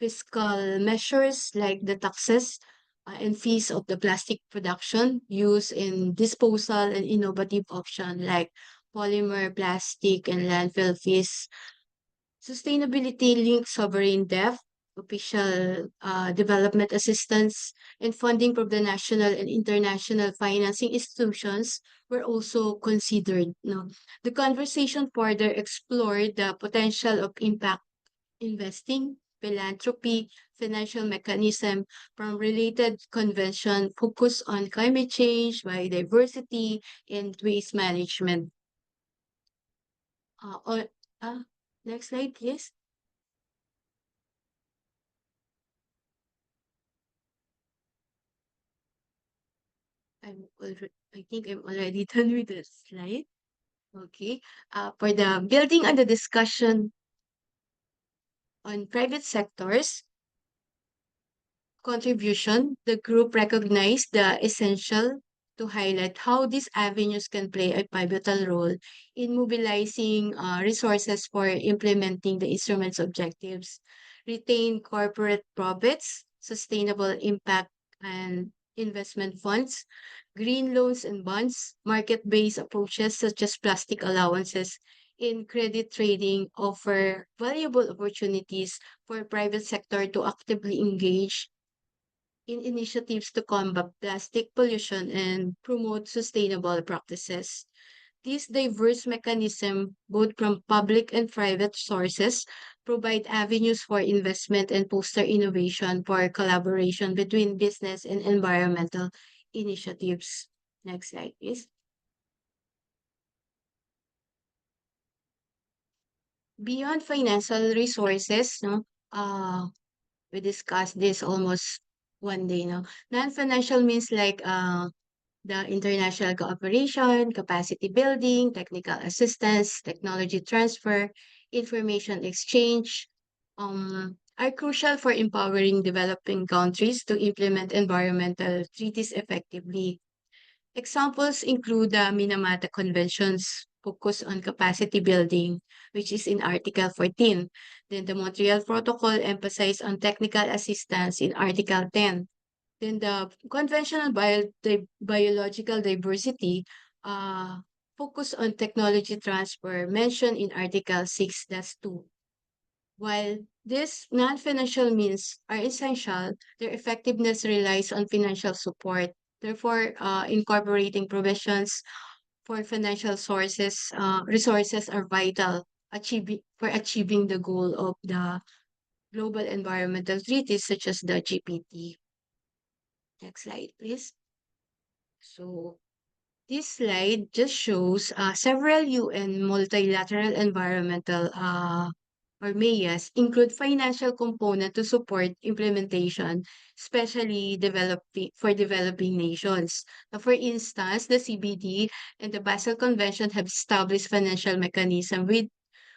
fiscal measures like the taxes and fees of the plastic production, use in disposal, and innovative option like polymer, plastic, and landfill fees. Sustainability-linked sovereign debt, official development assistance, and funding from the national and international financing institutions were also considered. No? The conversation further explored the potential of impact investing, philanthropy, financial mechanism from related convention focus on climate change, biodiversity, and waste management. Uh, or, uh, Next slide, please. I think I'm already done with the slide. Okay. For the building on the discussion on private sectors, contribution, the group recognized the essential to highlight how these avenues can play a pivotal role in mobilizing resources for implementing the instrument's objectives, retain corporate profits, sustainable impact and investment funds, green loans and bonds, market-based approaches such as plastic allowances in credit trading offer valuable opportunities for private sector to actively engage in initiatives to combat plastic pollution and promote sustainable practices. These diverse mechanisms, both from public and private sources, provide avenues for investment and foster innovation for collaboration between business and environmental initiatives. Next slide, please. Beyond financial resources, no, we discussed this almost one day, no. Non-financial means like the international cooperation, capacity building, technical assistance, technology transfer, information exchange, are crucial for empowering developing countries to implement environmental treaties effectively. Examples include the Minamata Convention's focus on capacity building, which is in Article 14. Then the Montreal Protocol emphasized on technical assistance in Article 10. Then the Convention on Biological Diversity focus on technology transfer mentioned in Article 6-2. While these non-financial means are essential, their effectiveness relies on financial support. Therefore, incorporating provisions for financial resources are vital for achieving the goal of the global environmental treaties such as the GPT. Next slide, please. So this slide just shows several UN multilateral environmental or MEAs include financial component to support implementation, especially developing nations. Now, for instance, the CBD and the Basel Convention have established financial mechanism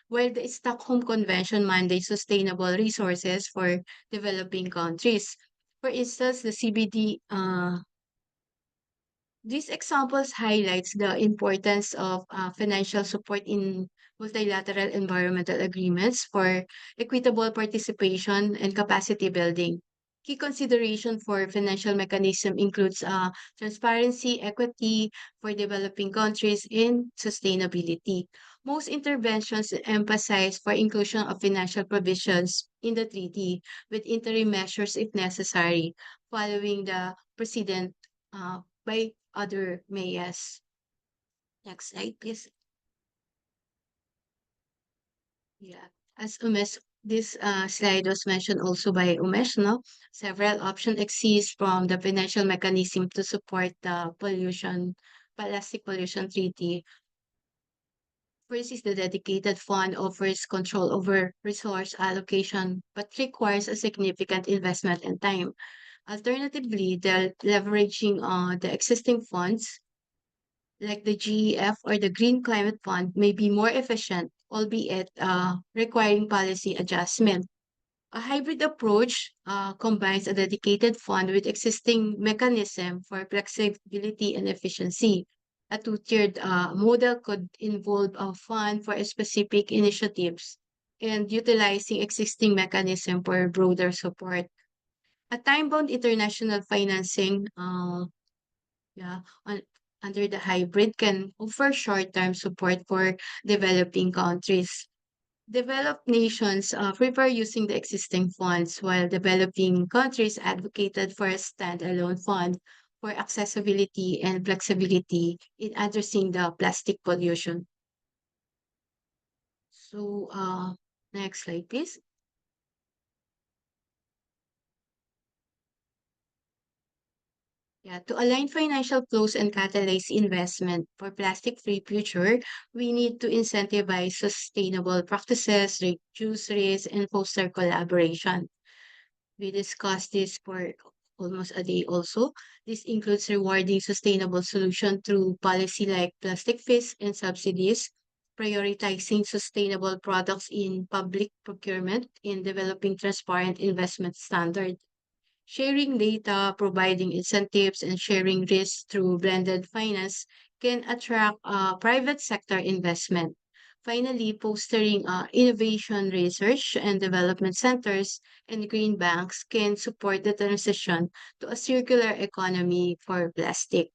while the Stockholm Convention mandates sustainable resources for developing countries. For instance, the CBD these examples highlights the importance of financial support in multilateral environmental agreements for equitable participation and capacity building. Key consideration for financial mechanism includes transparency, equity for developing countries, and sustainability. Most interventions emphasize for inclusion of financial provisions in the treaty with interim measures if necessary, following the precedent by other mayas. Next slide, please. Yeah, as this slide was mentioned also by Umesh, no? Several options exist from the financial mechanism to support the plastic pollution treaty. First is the dedicated fund offers control over resource allocation, but requires a significant investment and time. Alternatively, the leveraging the existing funds like the GEF or the Green Climate Fund may be more efficient, albeit requiring policy adjustment. A hybrid approach combines a dedicated fund with existing mechanism for flexibility and efficiency. A two-tiered model could involve a fund for specific initiatives and utilizing existing mechanism for broader support. A time-bound international financing yeah, under the hybrid can offer short-term support for developing countries. Developed nations prefer using the existing funds, while developing countries advocated for a standalone fund for accessibility and flexibility in addressing the plastic pollution. So, next slide, please. Yeah, to align financial flows and catalyze investment for plastic-free future, we need to incentivize sustainable practices, reduce risk, and foster collaboration. We discussed this for almost a day also. This includes rewarding sustainable solution through policy like plastic fees and subsidies, prioritizing sustainable products in public procurement, and developing transparent investment standards. Sharing data, providing incentives, and sharing risks through blended finance can attract private sector investment. Finally, fostering innovation research and development centers and green banks can support the transition to a circular economy for plastic.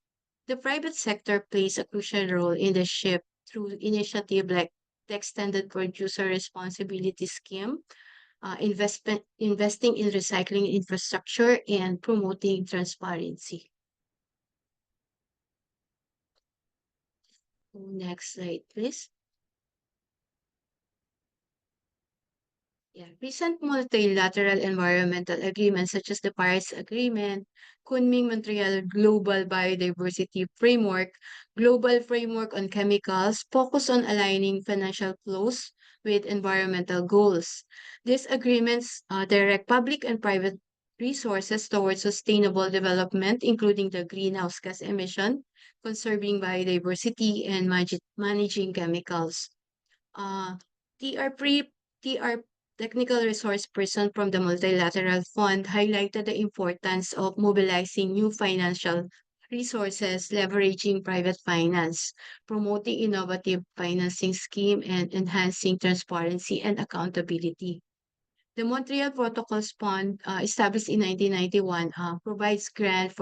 The private sector plays a crucial role in the shift through initiatives like the Extended Producer Responsibility Scheme, investing in recycling infrastructure, and promoting transparency. Next slide, please. Recent multilateral environmental agreements such as the Paris Agreement, Kunming-Montreal Global Biodiversity Framework, Global Framework on Chemicals focus on aligning financial flows with environmental goals. These agreements direct public and private resources towards sustainable development, including the greenhouse gas emission, conserving biodiversity, and managing chemicals. TR Pre TR technical resource person from the Multilateral Fund highlighted the importance of mobilizing new financial resources, leveraging private finance, promoting innovative financing scheme, and enhancing transparency and accountability. The Montreal Protocols Fund, established in 1991, provides grant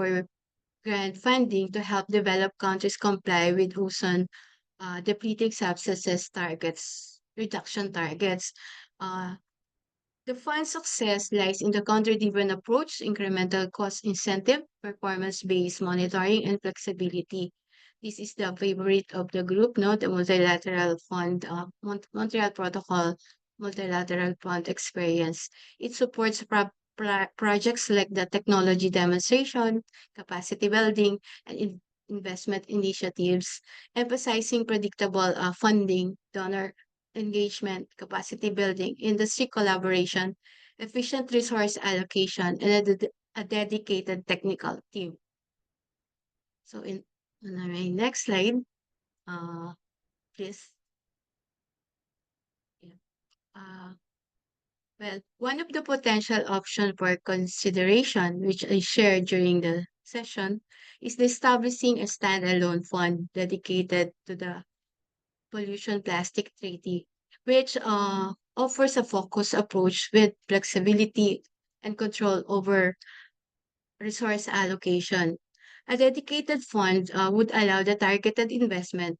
funding to help developed countries comply with ozone depleting substances reduction targets. Uh, the fund's success lies in the country-driven approach, incremental cost incentive, performance-based monitoring, and flexibility. This is the favorite of the group, no? The Multilateral Fund, Montreal Protocol, Multilateral Fund experience. It supports projects like the technology demonstration, capacity building, and investment initiatives, emphasizing predictable funding, donor engagement, capacity building, industry collaboration, efficient resource allocation, and a dedicated technical team. So on my next slide, please. Yeah. Well, one of the potential options for consideration, which I shared during the session, is the establishing a standalone fund dedicated to the pollution plastic treaty, which offers a focused approach with flexibility and control over resource allocation. A dedicated fund would allow the targeted investment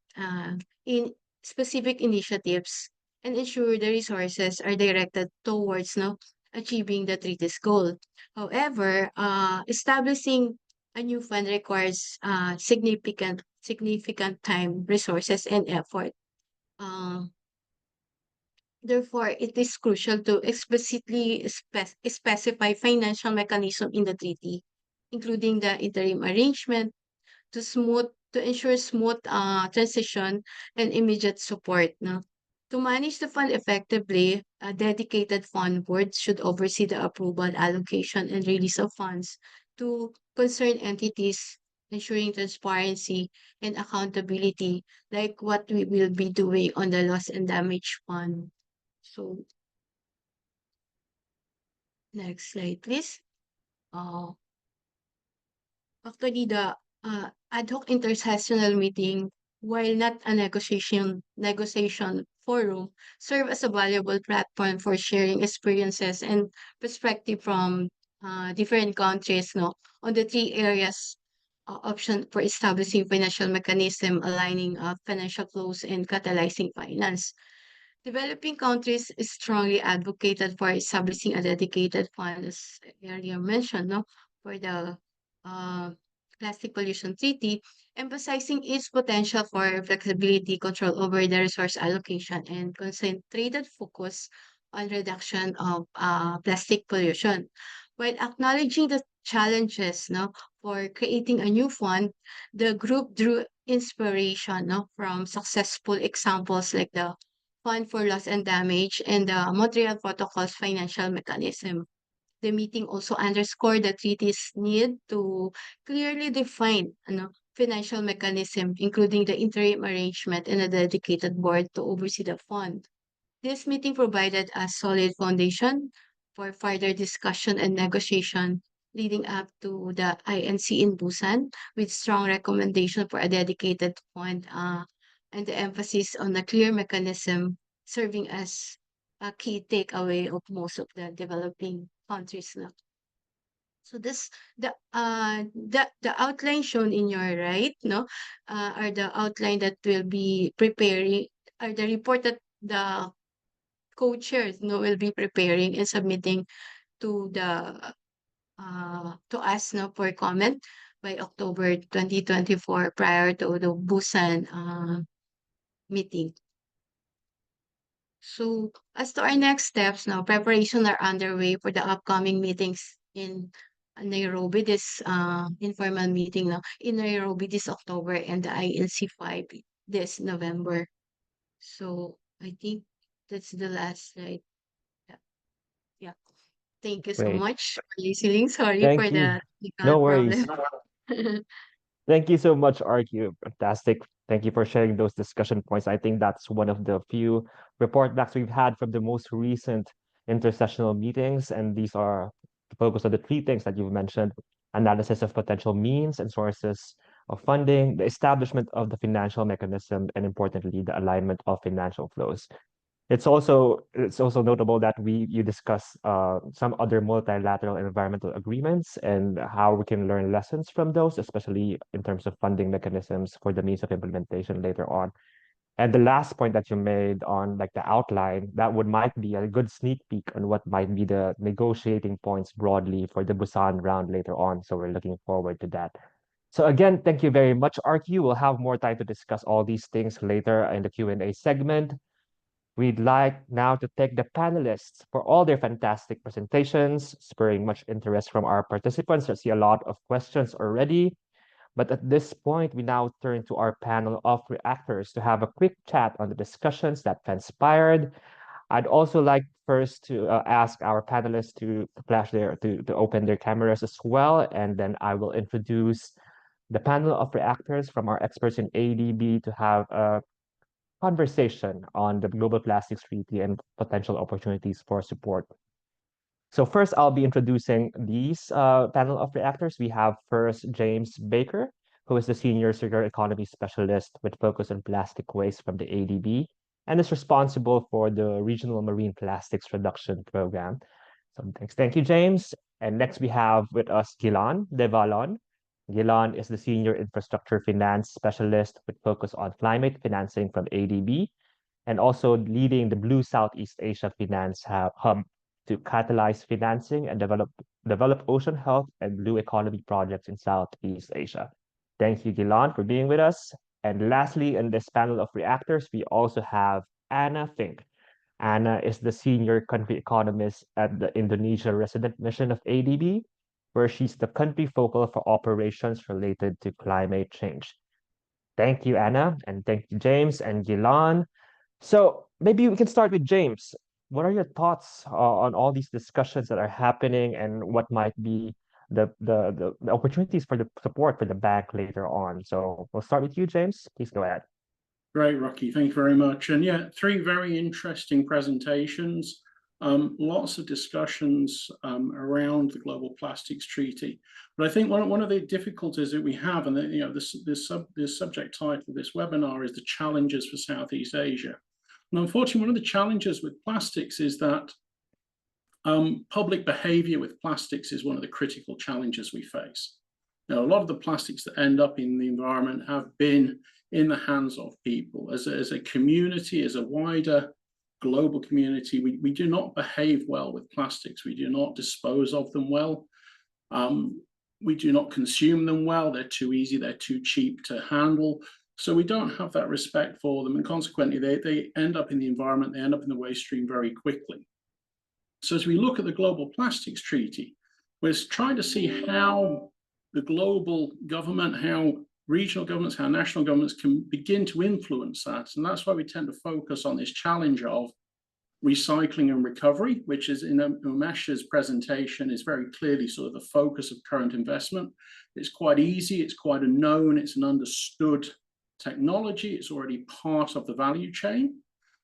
in specific initiatives and ensure the resources are directed towards achieving the treaty's goal. However, establishing a new fund requires significant time, resources, and effort. Therefore, it is crucial to explicitly specify financial mechanism in the treaty, including the interim arrangement to ensure smooth transition and immediate support. No? To manage the fund effectively, a dedicated fund board should oversee the approval, allocation, and release of funds to concerned entities, ensuring transparency and accountability, like what we will be doing on the loss and damage fund. So, next slide, please. Actually, the ad hoc intersessional meeting, while not a negotiation forum, serve as a valuable platform for sharing experiences and perspective from different countries, on the three areas option for establishing financial mechanism, aligning financial flows, and catalyzing finance. Developing countries strongly advocated for establishing a dedicated fund, as earlier mentioned, for the uh, plastic pollution treaty, emphasizing its potential for flexibility, control over the resource allocation, and concentrated focus on reduction of plastic pollution. While acknowledging the challenges, for creating a new fund, the group drew inspiration, from successful examples like the Fund for Loss and Damage, and the Montreal Protocol's financial mechanism. The meeting also underscored the treaty's need to clearly define financial mechanism, including the interim arrangement and a dedicated board to oversee the fund. This meeting provided a solid foundation for further discussion and negotiation leading up to the INC in Busan, with strong recommendation for a dedicated fund and the emphasis on a clear mechanism serving as a key takeaway of most of the developing countries now. So this the outline shown in your right, are the outline that will be preparing, are the report that the co-chairs will be preparing and submitting to the to us for comment by October 2024 prior to the Busan meeting. So as to our next steps now, preparations are underway for the upcoming meetings in Nairobi, this informal meeting now in Nairobi this October and the ILC 5 this November. So I think that's the last slide. Yeah. Yeah. Thank you so Great. much for listening. Sorry Thank for you. the technical No worries. problem. Thank you so much, RQ. Fantastic. Thank you for sharing those discussion points. I think that's one of the few report backs we've had from the most recent intersessional meetings. And these are focused on the three things that you've mentioned: analysis of potential means and sources of funding, the establishment of the financial mechanism, and importantly, the alignment of financial flows. It's also notable that you discuss some other multilateral environmental agreements and how we can learn lessons from those, especially in terms of funding mechanisms for the means of implementation later on. And the last point that you made on like the outline, that would might be a good sneak peek on what might be the negotiating points broadly for the Busan round later on. So we're looking forward to that. So again, thank you very much, RQ. We'll have more time to discuss all these things later in the Q&A segment. We'd like now to thank the panelists for all their fantastic presentations, spurring much interest from our participants. I see a lot of questions already. But at this point, we now turn to our panel of reactors to have a quick chat on the discussions that transpired. I'd also like first to ask our panelists to open their cameras as well, and then I will introduce the panel of reactors from our experts in ADB to have a conversation on the Global Plastics Treaty and potential opportunities for support. So first, I'll be introducing these panel of reactors. We have first James Baker, who is the Senior Circular Economy Specialist with focus on plastic waste from the ADB and is responsible for the Regional Marine Plastics Reduction Program. So thank you, James. And next we have with us Gilan Devalon. Gilan is the Senior Infrastructure Finance Specialist with focus on climate financing from ADB and also leading the Blue Southeast Asia Finance Hub to catalyze financing and develop ocean health and blue economy projects in Southeast Asia. Thank you, Gilan, for being with us. And lastly, in this panel of reactors, we also have Anna Fink. Anna is the Senior Country Economist at the Indonesia Resident Mission of ADB, where she's the country focal for operations related to climate change. Thank you, Anna, and thank you, James and Gilan. So maybe we can start with James. What are your thoughts on all these discussions that are happening and what might be the opportunities for the support for the bank later on? So we'll start with you, James. Please go ahead. Great, Rocky. Thank you very much. And yeah, three very interesting presentations. Lots of discussions around the Global Plastics Treaty. But I think one of the difficulties that we have, and this subject title of this webinar is the challenges for Southeast Asia. And unfortunately, one of the challenges with plastics is that public behavior with plastics is one of the critical challenges we face. Now, a lot of the plastics that end up in the environment have been in the hands of people. As a community, as a wider global community, we do not behave well with plastics. We do not dispose of them well. We do not consume them well. They're too easy. They're too cheap to handle. So we don't have that respect for them. And consequently, they end up in the environment. They end up in the waste stream very quickly. So as we look at the Global Plastics Treaty, we're trying to see how the global government, how regional governments, how national governments can begin to influence that. And that's why we tend to focus on this challenge of recycling and recovery, which is in Umesh's presentation is very clearly sort of the focus of current investment. It's quite easy, it's quite a known, it's an understood technology, it's already part of the value chain.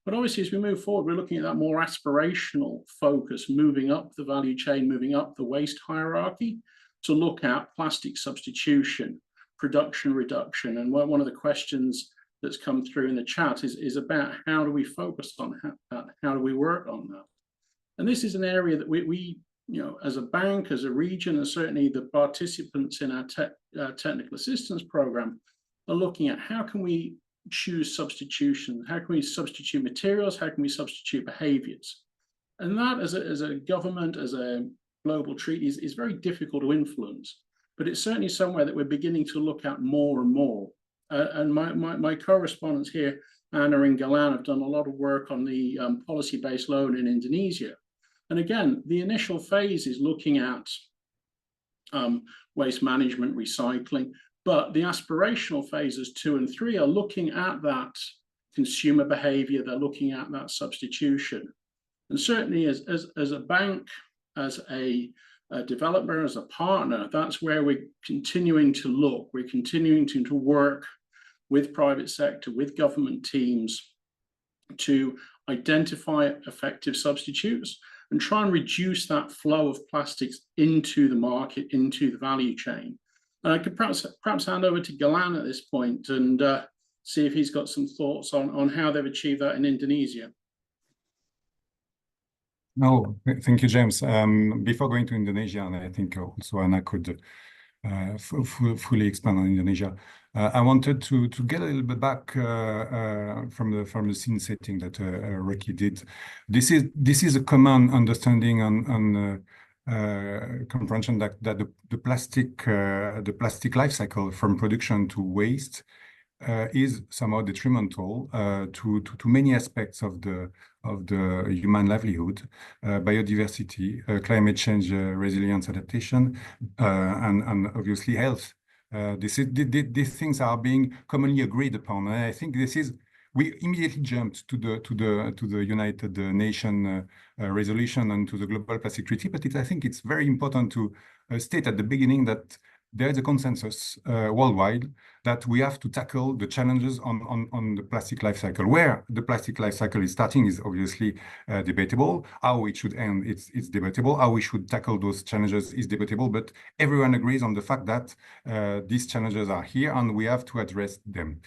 But obviously, as we move forward, we're looking at that more aspirational focus, moving up the value chain, moving up the waste hierarchy to look at plastic substitution, production reduction. And one of the questions that's come through in the chat is about how do we focus on that? How do we work on that? And this is an area that we as a bank, as a region, and certainly the participants in our technical assistance program are looking at how can we choose substitution? How can we substitute materials? How can we substitute behaviors? And that as a government, as a global treaty is very difficult to influence, but it's certainly somewhere that we're beginning to look at more and more. And my co-respondents here Anna and Galan have done a lot of work on the policy-based loan in Indonesia. And again, the initial phase is looking at waste management, recycling, but the aspirational phases 2 and 3 are looking at that consumer behavior, they're looking at that substitution. And certainly as a bank, as a developer, as a partner, that's where we're continuing to look. We're continuing to work with private sector, with government teams to identify effective substitutes and try and reduce that flow of plastics into the market, into the value chain. And I could perhaps hand over to Galan at this point and see if he's got some thoughts on how they've achieved that in Indonesia. No, thank you, James. Before going to Indonesia, and I think also Anna could fully expand on Indonesia. I wanted to get a little bit back from the scene setting that Rocky did. This is a common understanding on comprehension that the plastic life cycle from production to waste is somehow detrimental to many aspects of the human livelihood, biodiversity, climate change, resilience, adaptation, and obviously health. These things are being commonly agreed upon. And I think we immediately jumped to the United Nations resolution and to the Global Plastic Treaty. But I think it's very important to state at the beginning that there is a consensus worldwide that we have to tackle the challenges on the plastic life cycle. Where the plastic life cycle is starting is obviously debatable. How it should end, it's debatable. How we should tackle those challenges is debatable. But everyone agrees on the fact that these challenges are here and we have to address them.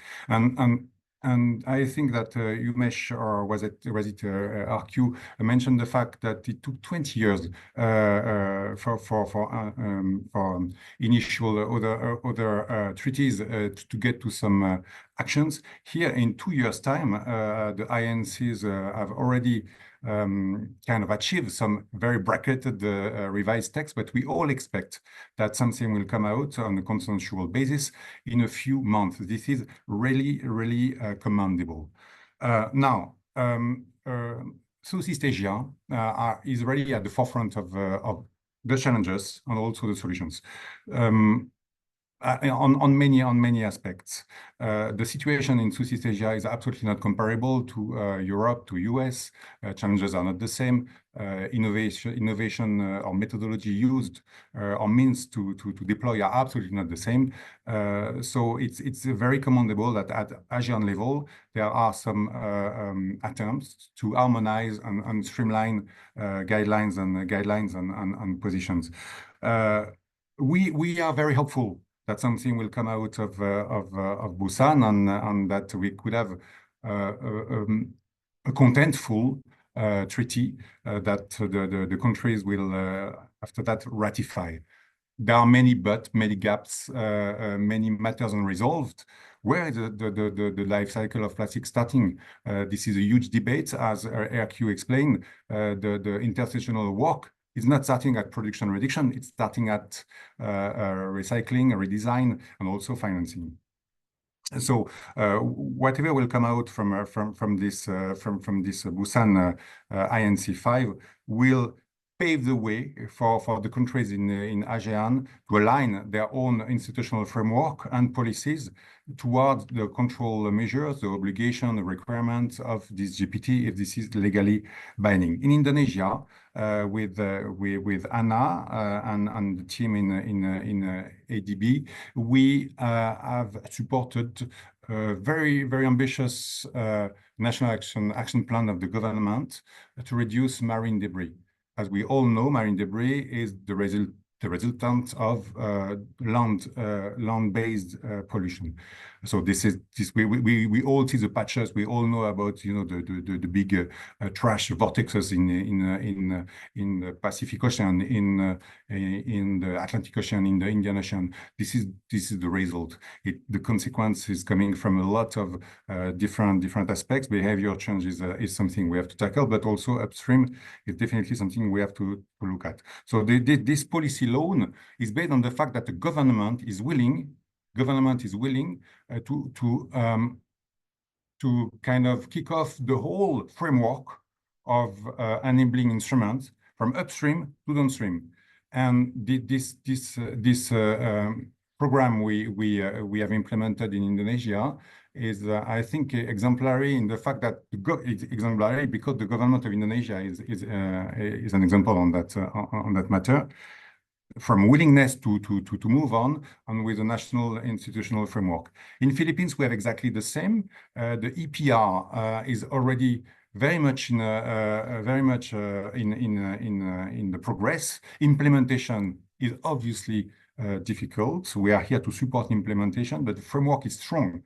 And I think that Umesh, or was it RQ, mentioned the fact that it took 20 years for initial other treaties to get to some actions. Here, in 2 years' time, the INCs have already kind of achieve some very bracketed revised text, but we all expect that something will come out on a consensual basis in a few months. This is really, really commendable. Now, Southeast Asia is really at the forefront of the challenges and also the solutions. On many aspects. The situation in Southeast Asia is absolutely not comparable to Europe, to US. Challenges are not the same. Innovation or methodology used or means to deploy are absolutely not the same. So it's very commendable that at ASEAN level, there are some attempts to harmonize and streamline guidelines and positions. We are very hopeful that something will come out of Busan and that we could have a contentful treaty that the countries will after that ratify. There are many gaps, many matters unresolved. Where is the life cycle of plastic starting? This is a huge debate, as RQ explained. The intersectional work is not starting at production reduction, it's starting at recycling, redesign, and also financing. So whatever will come out from this Busan INC 5 will pave the way for the countries in ASEAN to align their own institutional framework and policies towards the control measures, the obligation, the requirements of this GPT if this is legally binding. In Indonesia, with Anna and the team in ADB, we have supported a very ambitious national action plan of the government to reduce marine debris. As we all know, marine debris is the resultant of land-based pollution. So we all see the patches. We all know about the big trash vortexes in the Pacific Ocean, in the Atlantic Ocean, in the Indian Ocean. This is the result. The consequence is coming from a lot of different aspects. Behavior change is something we have to tackle, but also upstream is definitely something we have to look at. So this policy loan is based on the fact that the government is willing to to kind of kick off the whole framework of enabling instruments from upstream to downstream. And this program we have implemented in Indonesia is, I think, exemplary in the fact that it's exemplary because the government of Indonesia is an example on that matter, from willingness to move on and with a national institutional framework. In Philippines, we have exactly the same. The EPR is already very much in the progress. Implementation is obviously difficult. So we are here to support implementation, but the framework is strong.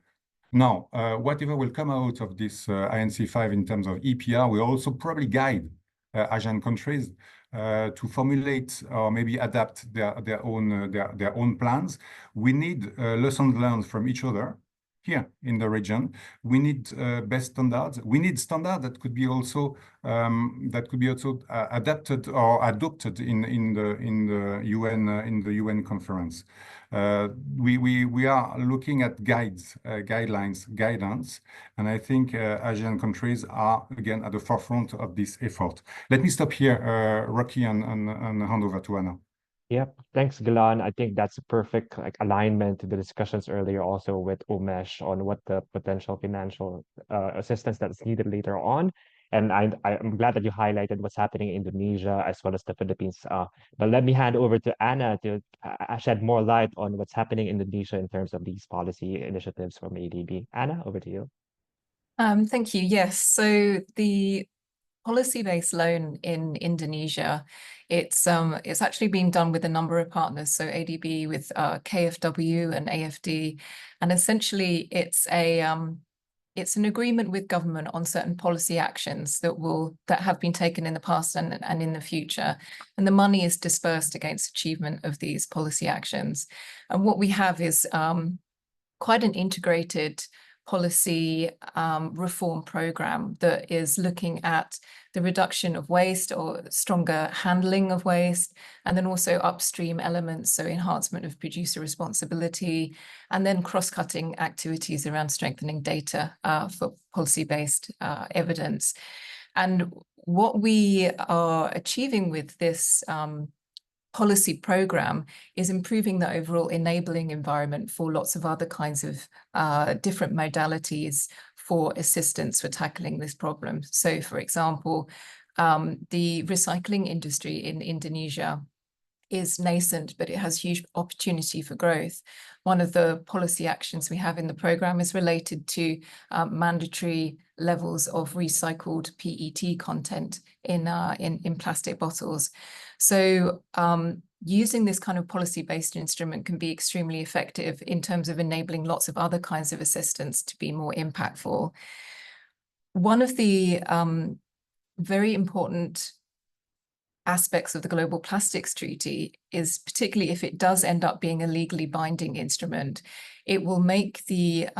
Now, whatever will come out of this INC5 in terms of EPR will also probably guide Asian countries to formulate or maybe adapt their own plans. We need lessons learned from each other here in the region. We need best standards. We need standards that could be also adapted or adopted in the UN conference. We are looking at guidelines, guidance, and I think Asian countries are again at the forefront of this effort. Let me stop here, Rocky, and hand over to Anna. Yep, thanks, Gilan. I think that's a perfect alignment to the discussions earlier also with Umesh on what the potential financial assistance that's needed later on. And I'm glad that you highlighted what's happening in Indonesia as well as the Philippines. But let me hand over to Anna to shed more light on what's happening in Indonesia in terms of these policy initiatives from ADB. Anna, over to you. Thank you. Yes, so the policy-based loan in Indonesia, it's actually being done with a number of partners. So ADB with KfW and AFD, and essentially it's an agreement with government on certain policy actions that have been taken in the past and in the future, and the money is dispersed against achievement of these policy actions. And what we have is quite an integrated policy reform program that is looking at the reduction of waste or stronger handling of waste, and then also upstream elements, so enhancement of producer responsibility, and then cross-cutting activities around strengthening data for policy-based evidence. And what we are achieving with this policy program is improving the overall enabling environment for lots of other kinds of different modalities for assistance for tackling this problem. So, for example, the recycling industry in Indonesia is nascent, but it has huge opportunity for growth. One of the policy actions we have in the program is related to mandatory levels of recycled PET content in plastic bottles. So using this kind of policy-based instrument can be extremely effective in terms of enabling lots of other kinds of assistance to be more impactful. One of the very important aspects of the Global Plastics Treaty is, particularly if it does end up being a legally binding instrument, it will make the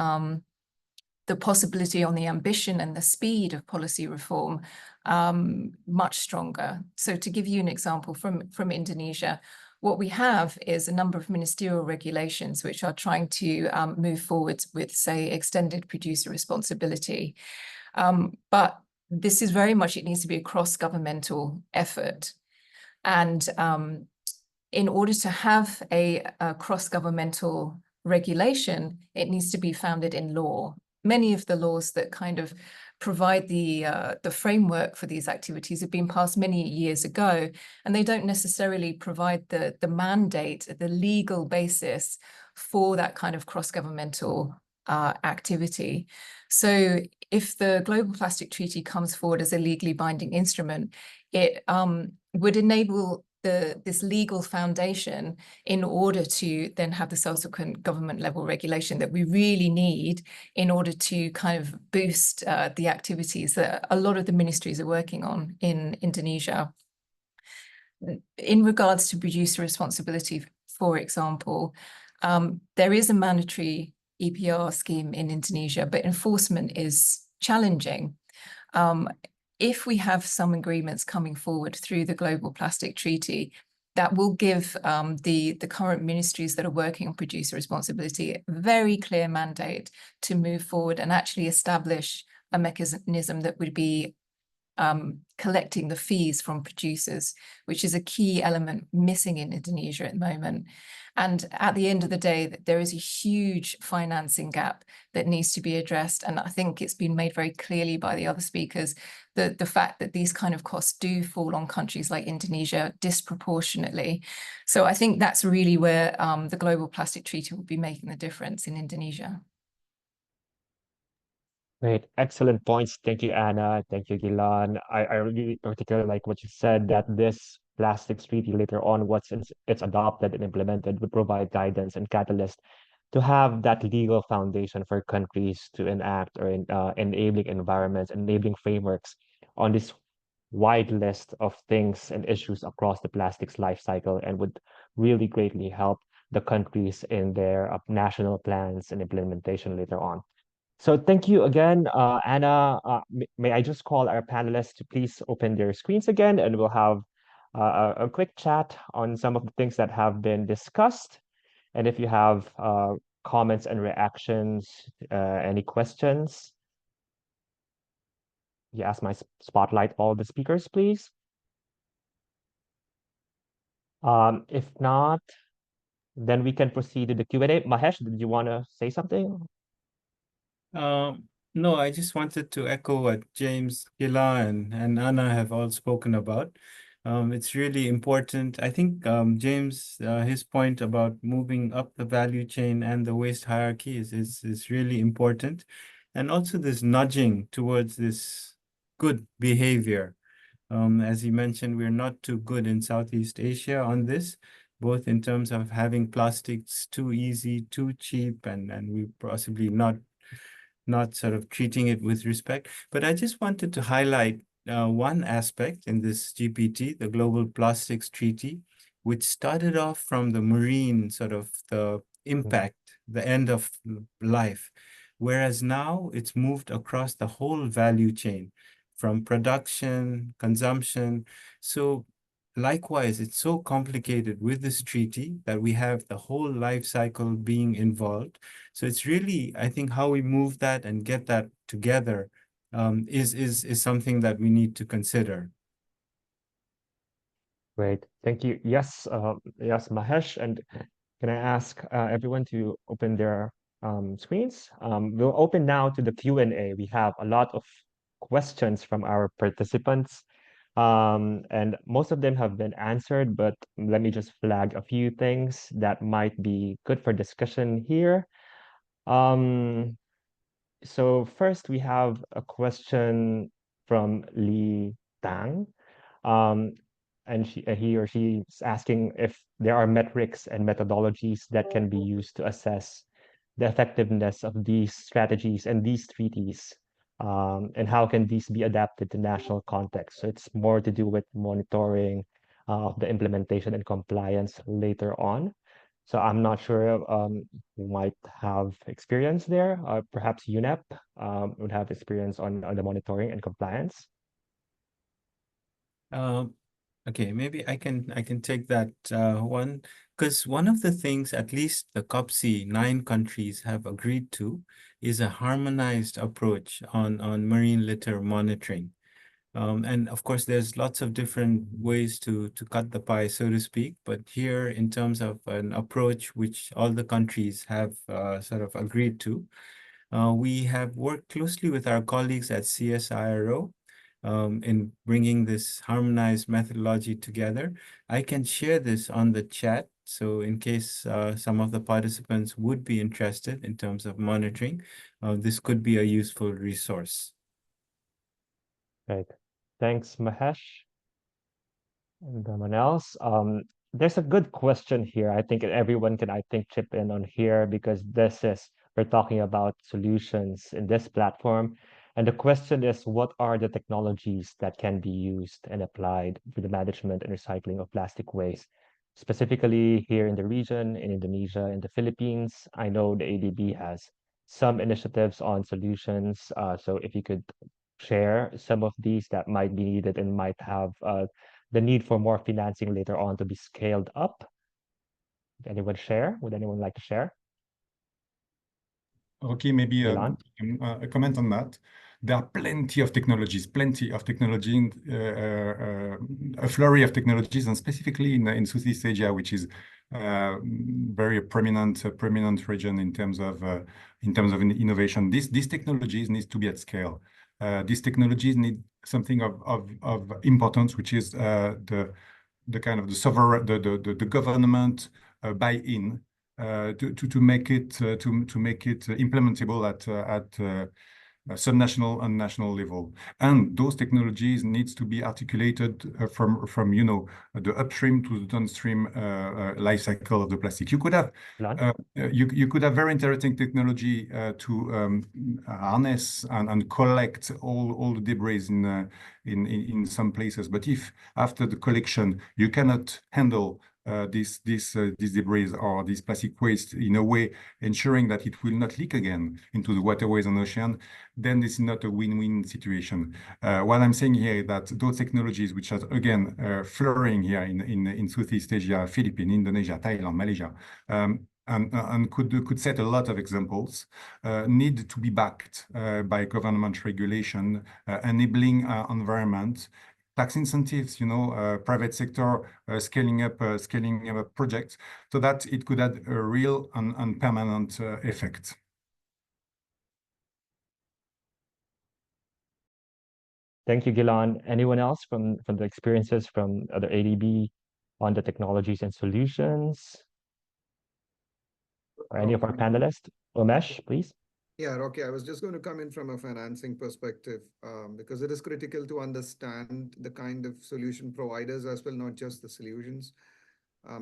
possibility on the ambition and the speed of policy reform much stronger. So to give you an example from Indonesia, what we have is a number of ministerial regulations which are trying to move forward with, say, extended producer responsibility. But this is very much, it needs to be a cross-governmental effort. And in order to have a cross-governmental regulation, it needs to be founded in law. Many of the laws that kind of provide the framework for these activities have been passed many years ago, and they don't necessarily provide the mandate, the legal basis for that kind of cross-governmental activity. So if the Global Plastic Treaty comes forward as a legally binding instrument, it would enable this legal foundation in order to then have the subsequent government level regulation that we really need in order to kind of boost the activities that a lot of the ministries are working on in Indonesia. In regards to producer responsibility, for example, there is a mandatory EPR scheme in Indonesia, but enforcement is challenging. If we have some agreements coming forward through the Global Plastic Treaty that will give the current ministries that are working on producer responsibility a very clear mandate to move forward and actually establish a mechanism that would be collecting the fees from producers, which is a key element missing in Indonesia at the moment. And at the end of the day, there is a huge financing gap that needs to be addressed. And I think it's been made very clearly by the other speakers that the fact that these kind of costs do fall on countries like Indonesia disproportionately. So I think that's really where the Global Plastic Treaty will be making the difference in Indonesia. Great, excellent points. Thank you, Anna. Thank you, Gilan. I really particularly like what you said, that this plastics treaty later on, once it's adopted and implemented, would provide guidance and catalyst to have that legal foundation for countries to enact or enabling environments, enabling frameworks on this wide list of things and issues across the plastics life cycle, and would really greatly help the countries in their national plans and implementation later on. So thank you again, Anna. May I just call our panelists to please open their screens again, and we'll have a quick chat on some of the things that have been discussed. And if you have comments and reactions, any questions, you ask my spotlight all the speakers, please. If not, then we can proceed to the Q&A. Mahesh, did you want to say something? No, I just wanted to echo what James, Gila, and Anna have all spoken about. It's really important. I think James, his point about moving up the value chain and the waste hierarchy is really important. And also this nudging towards this good behavior. As he mentioned, we're not too good in Southeast Asia on this, both in terms of having plastics too easy, too cheap, and we possibly not sort of treating it with respect. But I just wanted to highlight one aspect in this GPT, the Global Plastics Treaty, which started off from the marine sort of the impact, the end of life, whereas now it's moved across the whole value chain from production, consumption. So likewise, it's so complicated with this treaty that we have the whole life cycle being involved. So it's really, I think, how we move that and get that together is something that we need to consider. Great, thank you. Yes, yes, Mahesh, and can I ask everyone to open their screens? We'll open now to the Q&A. We have a lot of questions from our participants, and most of them have been answered, but let me just flag a few things that might be good for discussion here. So first we have a question from Lee Tang. And he or she is asking if there are metrics and methodologies that can be used to assess the effectiveness of these strategies and these treaties, and how can these be adapted to national context. So it's more to do with monitoring of the implementation and compliance later on. So I'm not sure who might have experience there. Perhaps UNEP would have experience on the monitoring and compliance. Okay, maybe I can take that one, because one of the things at least the COPSI 9 countries have agreed to is a harmonized approach on marine litter monitoring. And of course, there's lots of different ways to cut the pie, so to speak. But here, in terms of an approach which all the countries have sort of agreed to, we have worked closely with our colleagues at CSIRO in bringing this harmonized methodology together. I can share this on the chat. So in case some of the participants would be interested in terms of monitoring, this could be a useful resource. Right. Thanks, Mahesh. And someone else. There's a good question here. I think everyone can, I think, chip in on here, because we're talking about solutions in this platform. And the question is, what are the technologies that can be used and applied for the management and recycling of plastic waste? Specifically here in the region, in Indonesia, in the Philippines, I know the ADB has some initiatives on solutions. So if you could share some of these that might be needed and might have the need for more financing later on to be scaled up? Anyone share? Would anyone like to share? Okay, maybe Milan? a comment on that. There are plenty of technologies, a flurry of technologies, and specifically in Southeast Asia, which is very prominent region in terms of innovation. These technologies need to be at scale. These technologies need something of importance, which is the kind of the sovereign, the government buy-in to make it implementable at subnational and national level. And those technologies needs to be articulated from the upstream to the downstream life cycle of the plastic. You could have you could have very interesting technology to harness and collect all the debris in some places, but if after the collection you cannot handle this debris or this plastic waste in a way ensuring that it will not leak again into the waterways and ocean, then this is not a win-win situation. What I'm saying here is that those technologies, which are again flourishing here in Southeast Asia, Philippines, Indonesia, Thailand, Malaysia, and could set a lot of examples, need to be backed by government regulation, enabling environment, tax incentives, private sector scaling up projects, so that it could have a real and permanent effect. Thank you, Gilan. Anyone else from the experiences from other ADB on the technologies and solutions? Or any of our panelists? Umesh, please. Yeah, Rocky, I was just going to come in from a financing perspective, because it is critical to understand the kind of solution providers as well, not just the solutions.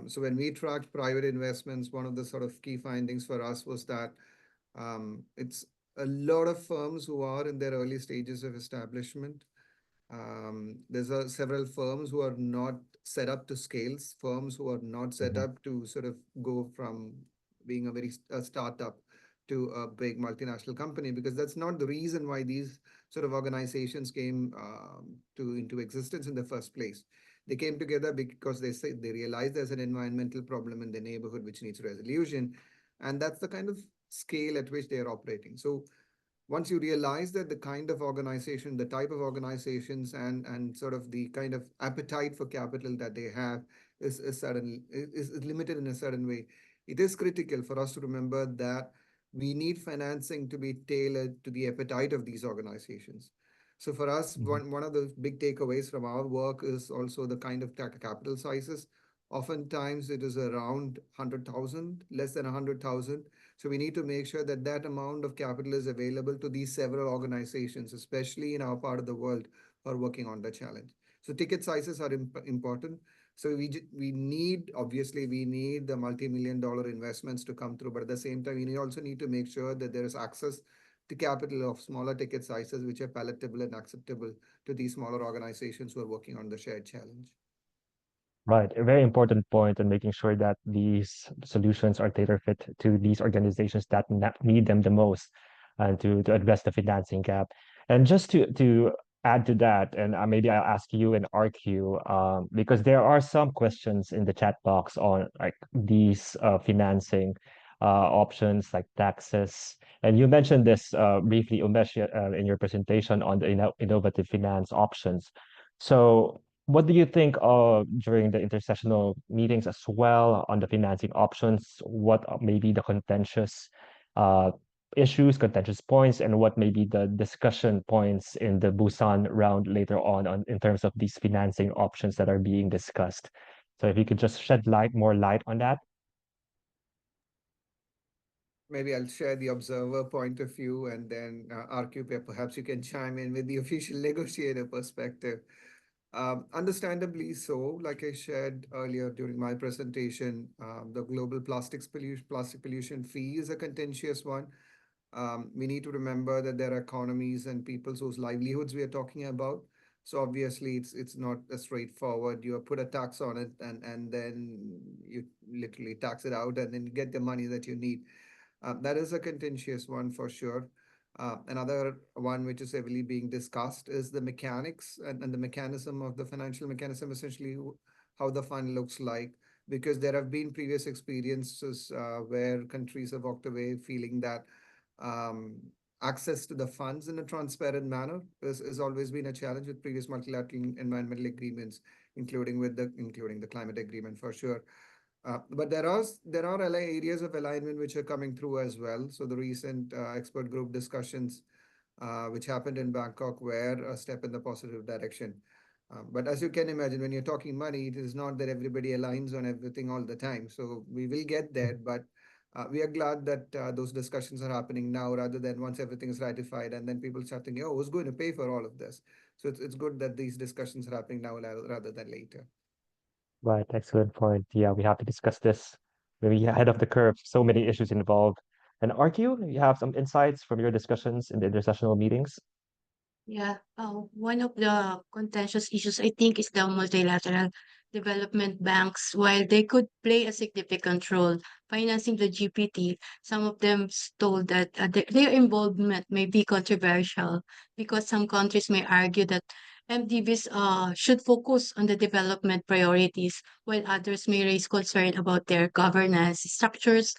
So when we tracked private investments, one of the sort of key findings for us was that it's a lot of firms who are in their early stages of establishment. There's several firms who are not set up to scale, firms who are not set up to sort of go from being a startup to a big multinational company, because that's not the reason why these sort of organizations came into existence in the first place. They came together because they realized there's an environmental problem in the neighborhood which needs resolution, and that's the kind of scale at which they are operating. So once you realize that the kind of organization, the type of organizations, and sort of the kind of appetite for capital that they have is limited in a certain way, it is critical for us to remember that we need financing to be tailored to the appetite of these organizations. So for us, one of the big takeaways from our work is also the kind of capital sizes. Oftentimes it is around 100,000, less than 100,000. So we need to make sure that that amount of capital is available to these several organizations, especially in our part of the world, who are working on the challenge. So ticket sizes are important. So obviously we need the multi-million-dollar investments to come through, but at the same time, we also need to make sure that there is access to capital of smaller ticket sizes, which are palatable and acceptable to these smaller organizations who are working on the shared challenge. Right, a very important point in making sure that these solutions are tailor fit to these organizations that need them the most, and to address the financing gap. And just to add to that, and maybe I'll ask you and RQ, because there are some questions in the chat box on like these financing options like taxes. And you mentioned this briefly, Umesh, in your presentation on the innovative finance options. So what do you think during the intersessional meetings as well on the financing options? What may be the contentious issues, contentious points, and what may be the discussion points in the Busan round later on in terms of these financing options that are being discussed? So if you could just shed more light on that. Maybe I'll share the observer point of view, and then RQ, perhaps you can chime in with the official negotiator perspective. Understandably so, like I shared earlier during my presentation, the global plastic pollution fee is a contentious one. We need to remember that there are economies and peoples whose livelihoods we are talking about. So obviously it's not a straightforward, you put a tax on it and then you literally tax it out and then get the money that you need. That is a contentious one for sure. Another one which is heavily being discussed is the mechanics and the mechanism of the financial mechanism, essentially how the fund looks like, because there have been previous experiences where countries have walked away feeling that access to the funds in a transparent manner has always been a challenge with previous multilateral environmental agreements, including the climate agreement for sure. But there are areas of alignment which are coming through as well. So the recent expert group discussions, which happened in Bangkok, were a step in the positive direction. But as you can imagine, when you're talking money, it is not that everybody aligns on everything all the time. So we will get there, but we are glad that those discussions are happening now rather than once everything is ratified and then people start thinking, oh, who's going to pay for all of this? So it's good that these discussions are happening now rather than later. Right, excellent point. Yeah, we have to discuss this maybe ahead of the curve. So many issues involved. And RQ, you have some insights from your discussions in the intersessional meetings? Yeah, one of the contentious issues, I think, is the multilateral development banks. While they could play a significant role financing the GPT, some of them told that their involvement may be controversial because some countries may argue that MDBs should focus on the development priorities, while others may raise concern about their governance structures,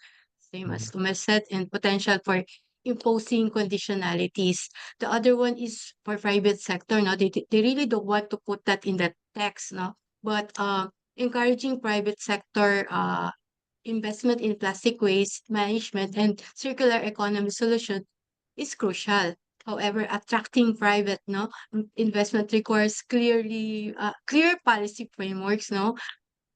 same as Tumas said, and potential for imposing conditionalities. The other one is for private sector. No, they really don't want to put that in the text. No, but encouraging private sector investment in plastic waste management and circular economy solution is crucial. However, attracting private investment requires clear policy frameworks. No,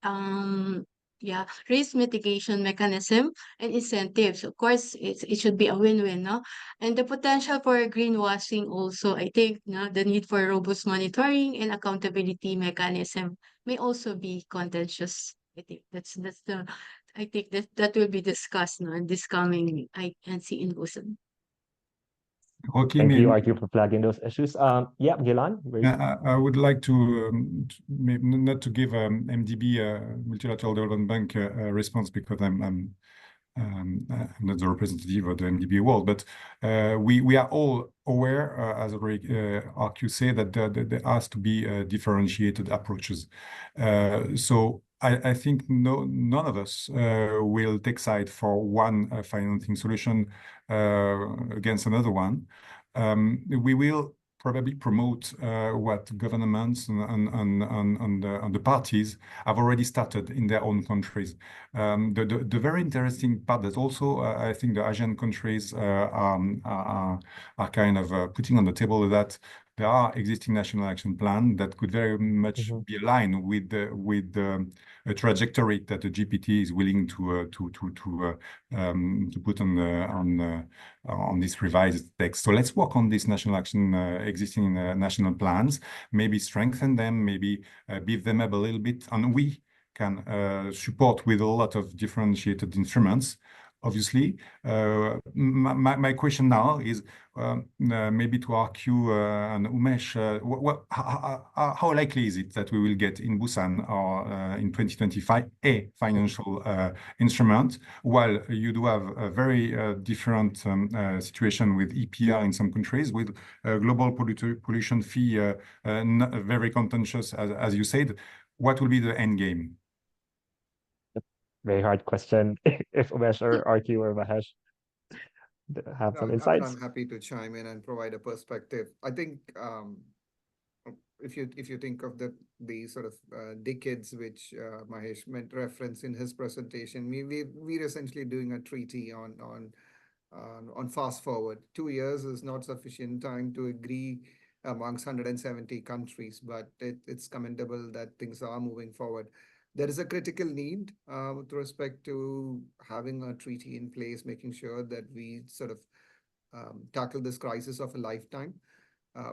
um yeah, risk mitigation mechanism and incentives. Of course, it should be a win-win, no? And the potential for greenwashing also, I think, no, the need for robust monitoring and accountability mechanism may also be contentious. I think that's the I think that will be discussed, no, in this coming INC in Busan. Okay, Thank you, maybe. RQ, for flagging those issues. Yeah, Gilan, I would like to maybe not to give MDB, Multilateral Development Bank, a response because I'm not the representative of the MDB world, but we are all aware, as already RQ said, that there has to be differentiated approaches. So I think none of us will take side for one financing solution against another one. We will probably promote what governments and the parties have already started in their own countries. The very interesting part that also I think the Asian countries are kind of putting on the table that there are existing national action plans that could very much be aligned with the trajectory that the GPT is willing to put on this revised text. So let's work on this national action, existing national plans, maybe strengthen them, maybe beef them up a little bit, and we can support with a lot of differentiated instruments. Obviously, my question now is maybe to RQ and Umesh, how likely is it that we will get in Busan or in 2025 a financial instrument, while you do have a very different situation with EPR in some countries, with global pollution fee very contentious, as you said. What will be the end game? very hard question. If Umesh or RQ or Mahesh have some insights. I'm happy to chime in and provide a perspective. I think if you think of the sort of decades which Mahesh meant reference in his presentation, we're essentially doing a treaty on fast forward. 2 years is not sufficient time to agree amongst 170 countries, but it's commendable that things are moving forward. There is a critical need with respect to having a treaty in place, making sure that we sort of tackle this crisis of a lifetime.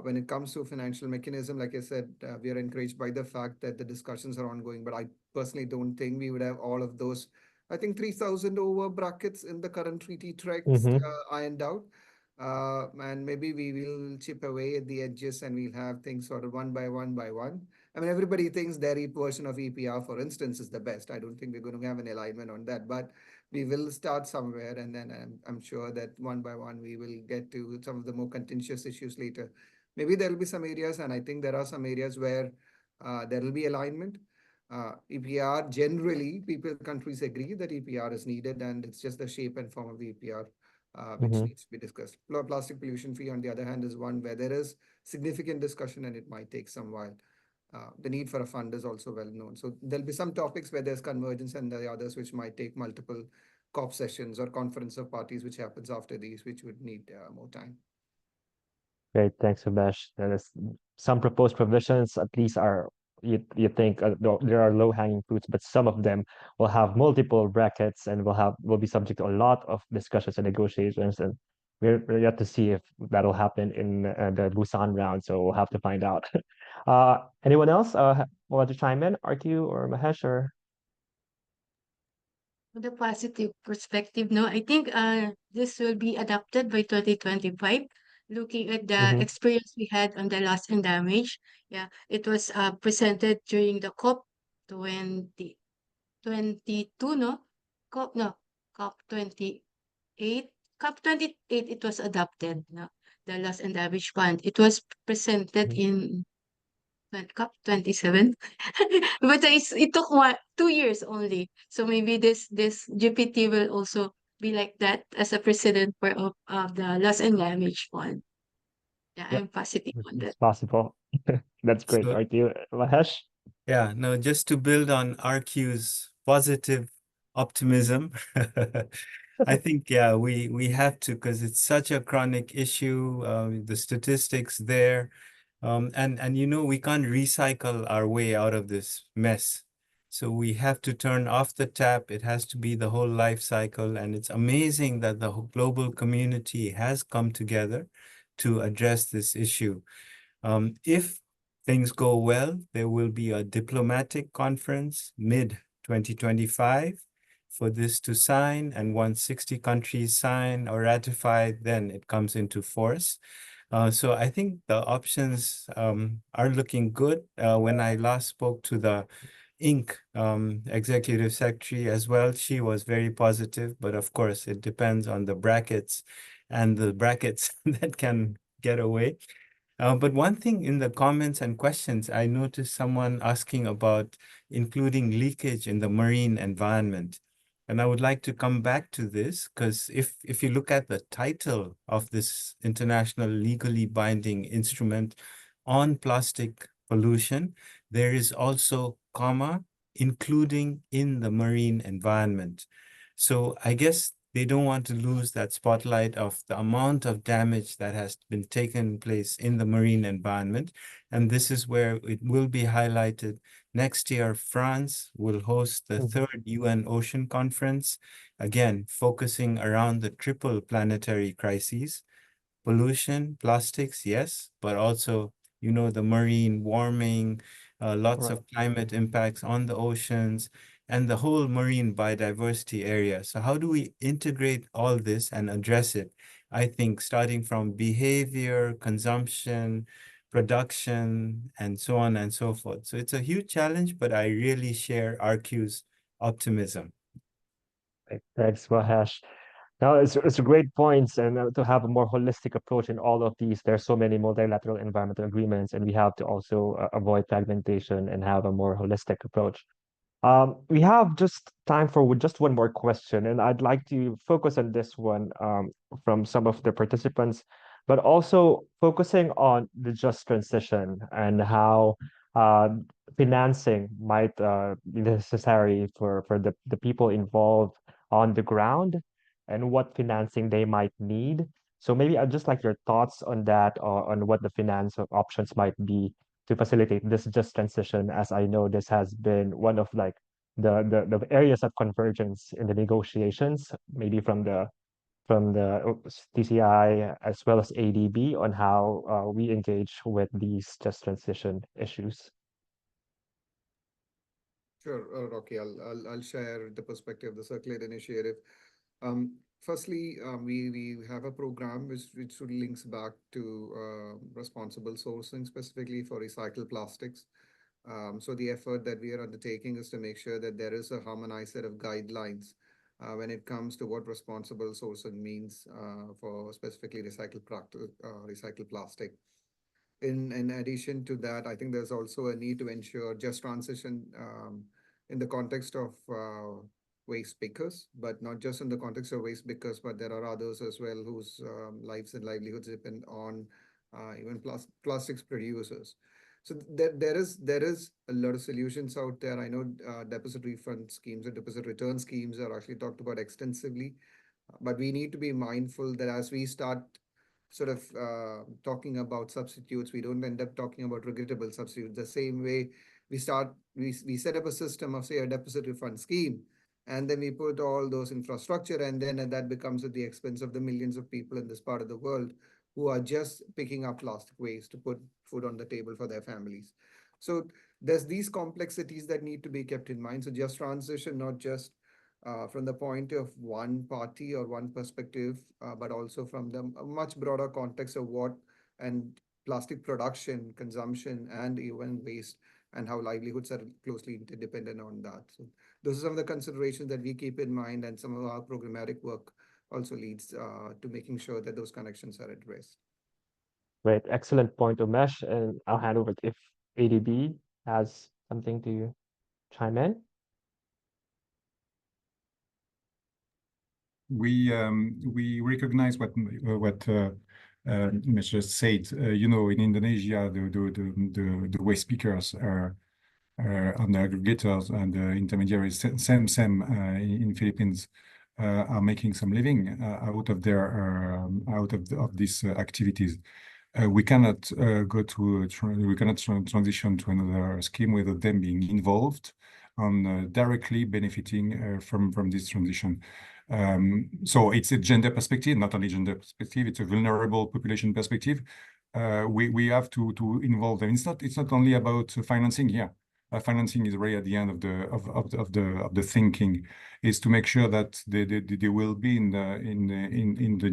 When it comes to financial mechanism, like I said, we are encouraged by the fact that the discussions are ongoing, but I personally don't think we would have all of those. I think 3,000 over brackets in the current treaty text ironed out. And maybe we will chip away at the edges and we'll have things sort of one by one by one. I mean, everybody thinks their version of EPR, for instance, is the best. I don't think we're going to have an alignment on that, but we will start somewhere, and then I'm sure that one by one we will get to some of the more contentious issues later. Maybe there will be some areas, and I think there are some areas where there will be alignment. EPR, generally, countries agree that EPR is needed, and it's just the shape and form of the EPR which Mm-hmm. needs to be discussed. Plastic pollution fee, on the other hand, is one where there is significant discussion and it might take some while. The need for a fund is also well known. So there'll be some topics where there's convergence, and the others which might take multiple COP sessions or conference of parties, which happens after these, which would need more time. Great, thanks, Umesh. Some proposed provisions at least are you think there are low-hanging fruits, but some of them will have multiple brackets and will be subject to a lot of discussions and negotiations. And we're yet to see if that'll happen in the Busan round. So we'll have to find out. Anyone else want to chime in? RQ or Mahesh or? The positive perspective, no, I think this will be adapted by 2025. Looking at the Mm-hmm. experience we had on the loss and damage, yeah, it was presented during the COP 2022, no? COP 28. COP 28, it was adopted, no? The loss and damage fund. It was presented in COP 27. But it took 2 years only. So maybe this GPT will also be like that as a precedent of the loss and damage fund. Yeah, Yep, I'm positive on that. it's possible. That's great, So, RQ. Mahesh? yeah, no, just to build on RQ's positive optimism, I think, yeah, we have to, because it's such a chronic issue, the statistics there, and we can't recycle our way out of this mess. So we have to turn off the tap. It has to be the whole life cycle, and it's amazing that the global community has come together to address this issue. If things go well, there will be a diplomatic conference mid-2025 for this to sign, and once 60 countries sign or ratify, then it comes into force. So I think the options are looking good. When I last spoke to the Inc. Executive Secretary as well, she was very positive, but of course it depends on the brackets and the brackets that can get away. But one thing in the comments and questions, I noticed someone asking about including leakage in the marine environment. And I would like to come back to this, because if you look at the title of this international legally binding instrument on plastic pollution, there is also comma, including in the marine environment. So I guess they don't want to lose that spotlight of the amount of damage that has been taken place in the marine environment. And this is where it will be highlighted. Next year, France will host the third UN Ocean Conference, again, focusing around the triple planetary crises. Pollution, plastics, yes, but also, the marine warming, lots Right. of climate impacts on the oceans, and the whole marine biodiversity area. So how do we integrate all this and address it? I think starting from behavior, consumption, production, and so on and so forth. So it's a huge challenge, but I really share RQ's optimism. Thanks, Mahesh. No, it's a great points, and to have a more holistic approach in all of these. There's so many multilateral environmental agreements, and we have to also avoid fragmentation and have a more holistic approach. We have just time for just one more question, and I'd like to focus on this one from some of the participants, but also focusing on the just transition and how financing might be necessary for the people involved on the ground and what financing they might need. So maybe I'd just like your thoughts on that, or on what the finance options might be to facilitate this just transition, as I know this has been one of like the areas of convergence in the negotiations, maybe from the TCI as well as ADB on how we engage with these just transition issues. Sure, Rocky, I'll share the perspective of the Circulate Initiative. Firstly, we have a program which sort of links back to responsible sourcing, specifically for recycled plastics. So the effort that we are undertaking is to make sure that there is a harmonized set of guidelines when it comes to what responsible sourcing means for specifically recycled plastic. In addition to that, I think there's also a need to ensure just transition in the context of waste pickers, but not just in the context of waste pickers, but there are others as well whose lives and livelihoods depend on even plastics producers. So there is a lot of solutions out there. I know deposit refund schemes and deposit return schemes are actually talked about extensively, but we need to be mindful that as we start sort of talking about substitutes, we don't end up talking about regrettable substitutes. The same way we set up a system of, say, a deposit refund scheme, and then we put all those infrastructure, and then that becomes at the expense of the millions of people in this part of the world who are just picking up plastic waste to put food on the table for their families. So there's these complexities that need to be kept in mind. So just transition, not just from the point of one party or one perspective, but also from the much broader context of what and plastic production, consumption, and even waste, and how livelihoods are closely interdependent on that. So those are some of the considerations that we keep in mind, and some of our programmatic work also leads to making sure that those connections are addressed. Great, excellent point, Umesh. And I'll hand over if ADB has something to chime in. We recognize what Umesh just said. You know, in Indonesia, the waste pickers are on the aggregators and the intermediaries, same in Philippines, are making some living out of their of these activities. We cannot transition to another scheme without them being involved on directly benefiting from this transition. So it's a gender perspective, not only gender perspective, it's a vulnerable population perspective. We have to involve them. It's not only about financing here. Financing is right at the end of the thinking, is to make sure that they will be in the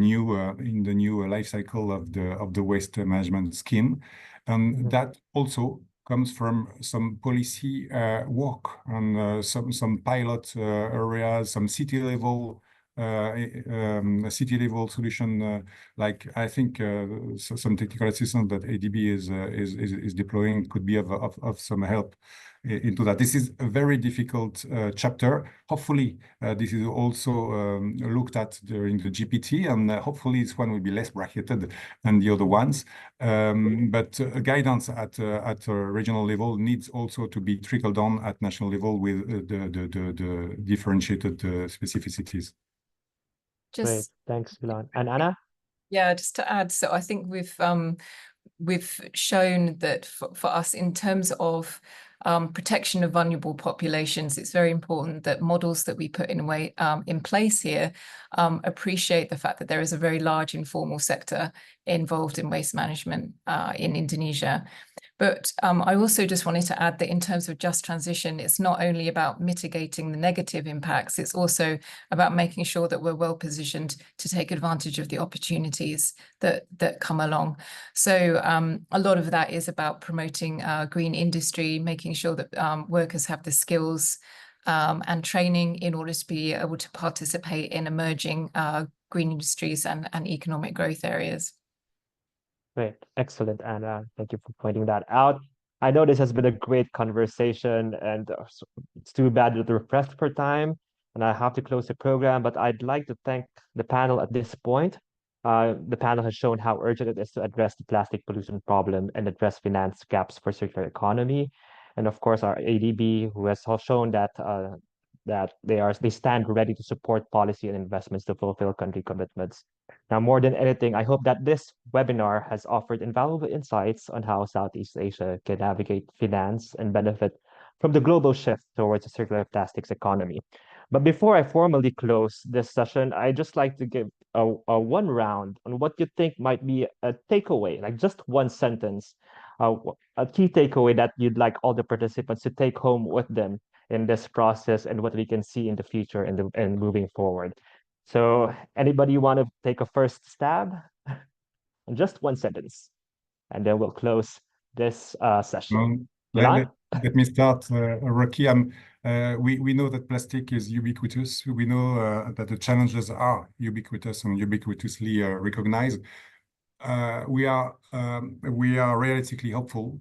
new life cycle of the waste management scheme, and that also comes from some policy work on some pilot areas, some city level solution, like I think some technical assistance that ADB is deploying could be of some help into that. This is a very difficult chapter. Hopefully, this is also looked at during the GPT, and hopefully this one will be less bracketed than the other ones. But guidance at a regional level needs also to be trickled down at national level with the differentiated specificities. Great, thanks, Milan. And Anna? Yeah, just to add, so I think we've shown that for us, in terms of protection of vulnerable populations, it's very important that models that we put in place here appreciate the fact that there is a very large informal sector involved in waste management in Indonesia. But I also just wanted to add that in terms of just transition, it's not only about mitigating the negative impacts, it's also about making sure that we're well positioned to take advantage of the opportunities that come along. So a lot of that is about promoting green industry, making sure that workers have the skills and training in order to be able to participate in emerging green industries and economic growth areas. Great, excellent, Anna. Thank you for pointing that out. I know this has been a great conversation, and it's too bad that we're pressed for time, and I have to close the program, but I'd like to thank the panel at this point. The panel has shown how urgent it is to address the plastic pollution problem and address finance gaps for circular economy. And of course, our ADB, who has shown that they stand ready to support policy and investments to fulfill country commitments. Now, more than anything, I hope that this webinar has offered invaluable insights on how Southeast Asia can navigate finance and benefit from the global shift towards a circular plastics economy. But before I formally close this session, I'd just like to give a one round on what you think might be a takeaway, like just one sentence, a key takeaway that you'd like all the participants to take home with them in this process, and what we can see in the future and moving forward. So anybody want to take a first stab? And just one sentence, and then we'll close this session. Let Let me start, Rocky. We know that plastic is ubiquitous. We know that the challenges are ubiquitous and ubiquitously recognized. We are realistically hopeful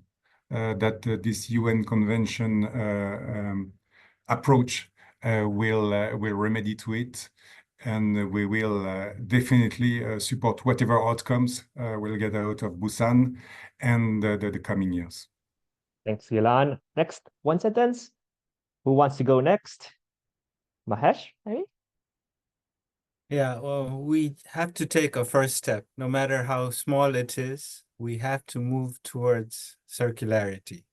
that this UN convention approach will remedy to it, and we will definitely support whatever outcomes we'll get out of Busan and the coming years. Thanks, Gilan. Next, one sentence. Who wants to go next? Mahesh, maybe? Yeah, well, we have to take a first step, no matter how small it is. We have to move towards circularity.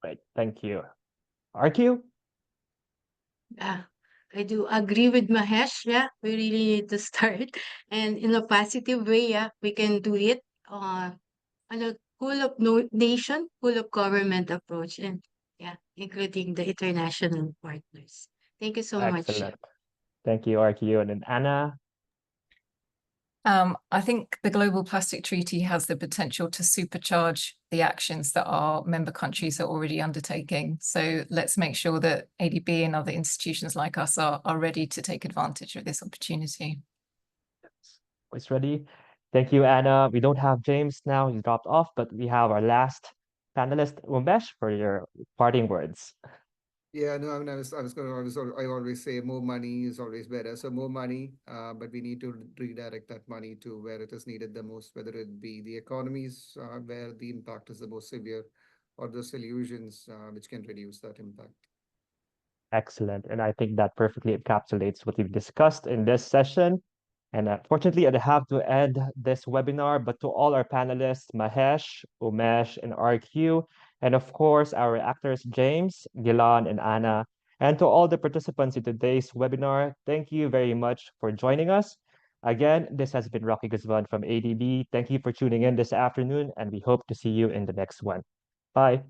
Right, thank you. RQ? Yeah, I do agree with Mahesh. Yeah, we really need to start. And in a positive way, yeah, we can do it on a full of nation, full of government approach, and yeah, including the international partners. Thank you so much. Excellent. Thank you, RQ. And then Anna? I think the Global Plastic Treaty has the potential to supercharge the actions that our member countries are already undertaking. So let's make sure that ADB and other institutions like us are ready to take advantage of this opportunity. Always ready. Thank you, Anna. We don't have James now, he's dropped off, but we have our last panelist, Umesh, for your parting words. Yeah, no, I mean, I always say more money is always better. So more money, but we need to redirect that money to where it is needed the most, whether it be the economies where the impact is the most severe, or the solutions which can reduce that impact. Excellent. And I think that perfectly encapsulates what we've discussed in this session. And unfortunately, I'd have to end this webinar, but to all our panelists, Mahesh, Umesh, and RQ, and of course, our actors, James, Gilan, and Anna, and to all the participants in today's webinar, thank you very much for joining us. Again, this has been Rocky Guzman from ADB. Thank you for tuning in this afternoon, and we hope to see you in the next one. Bye.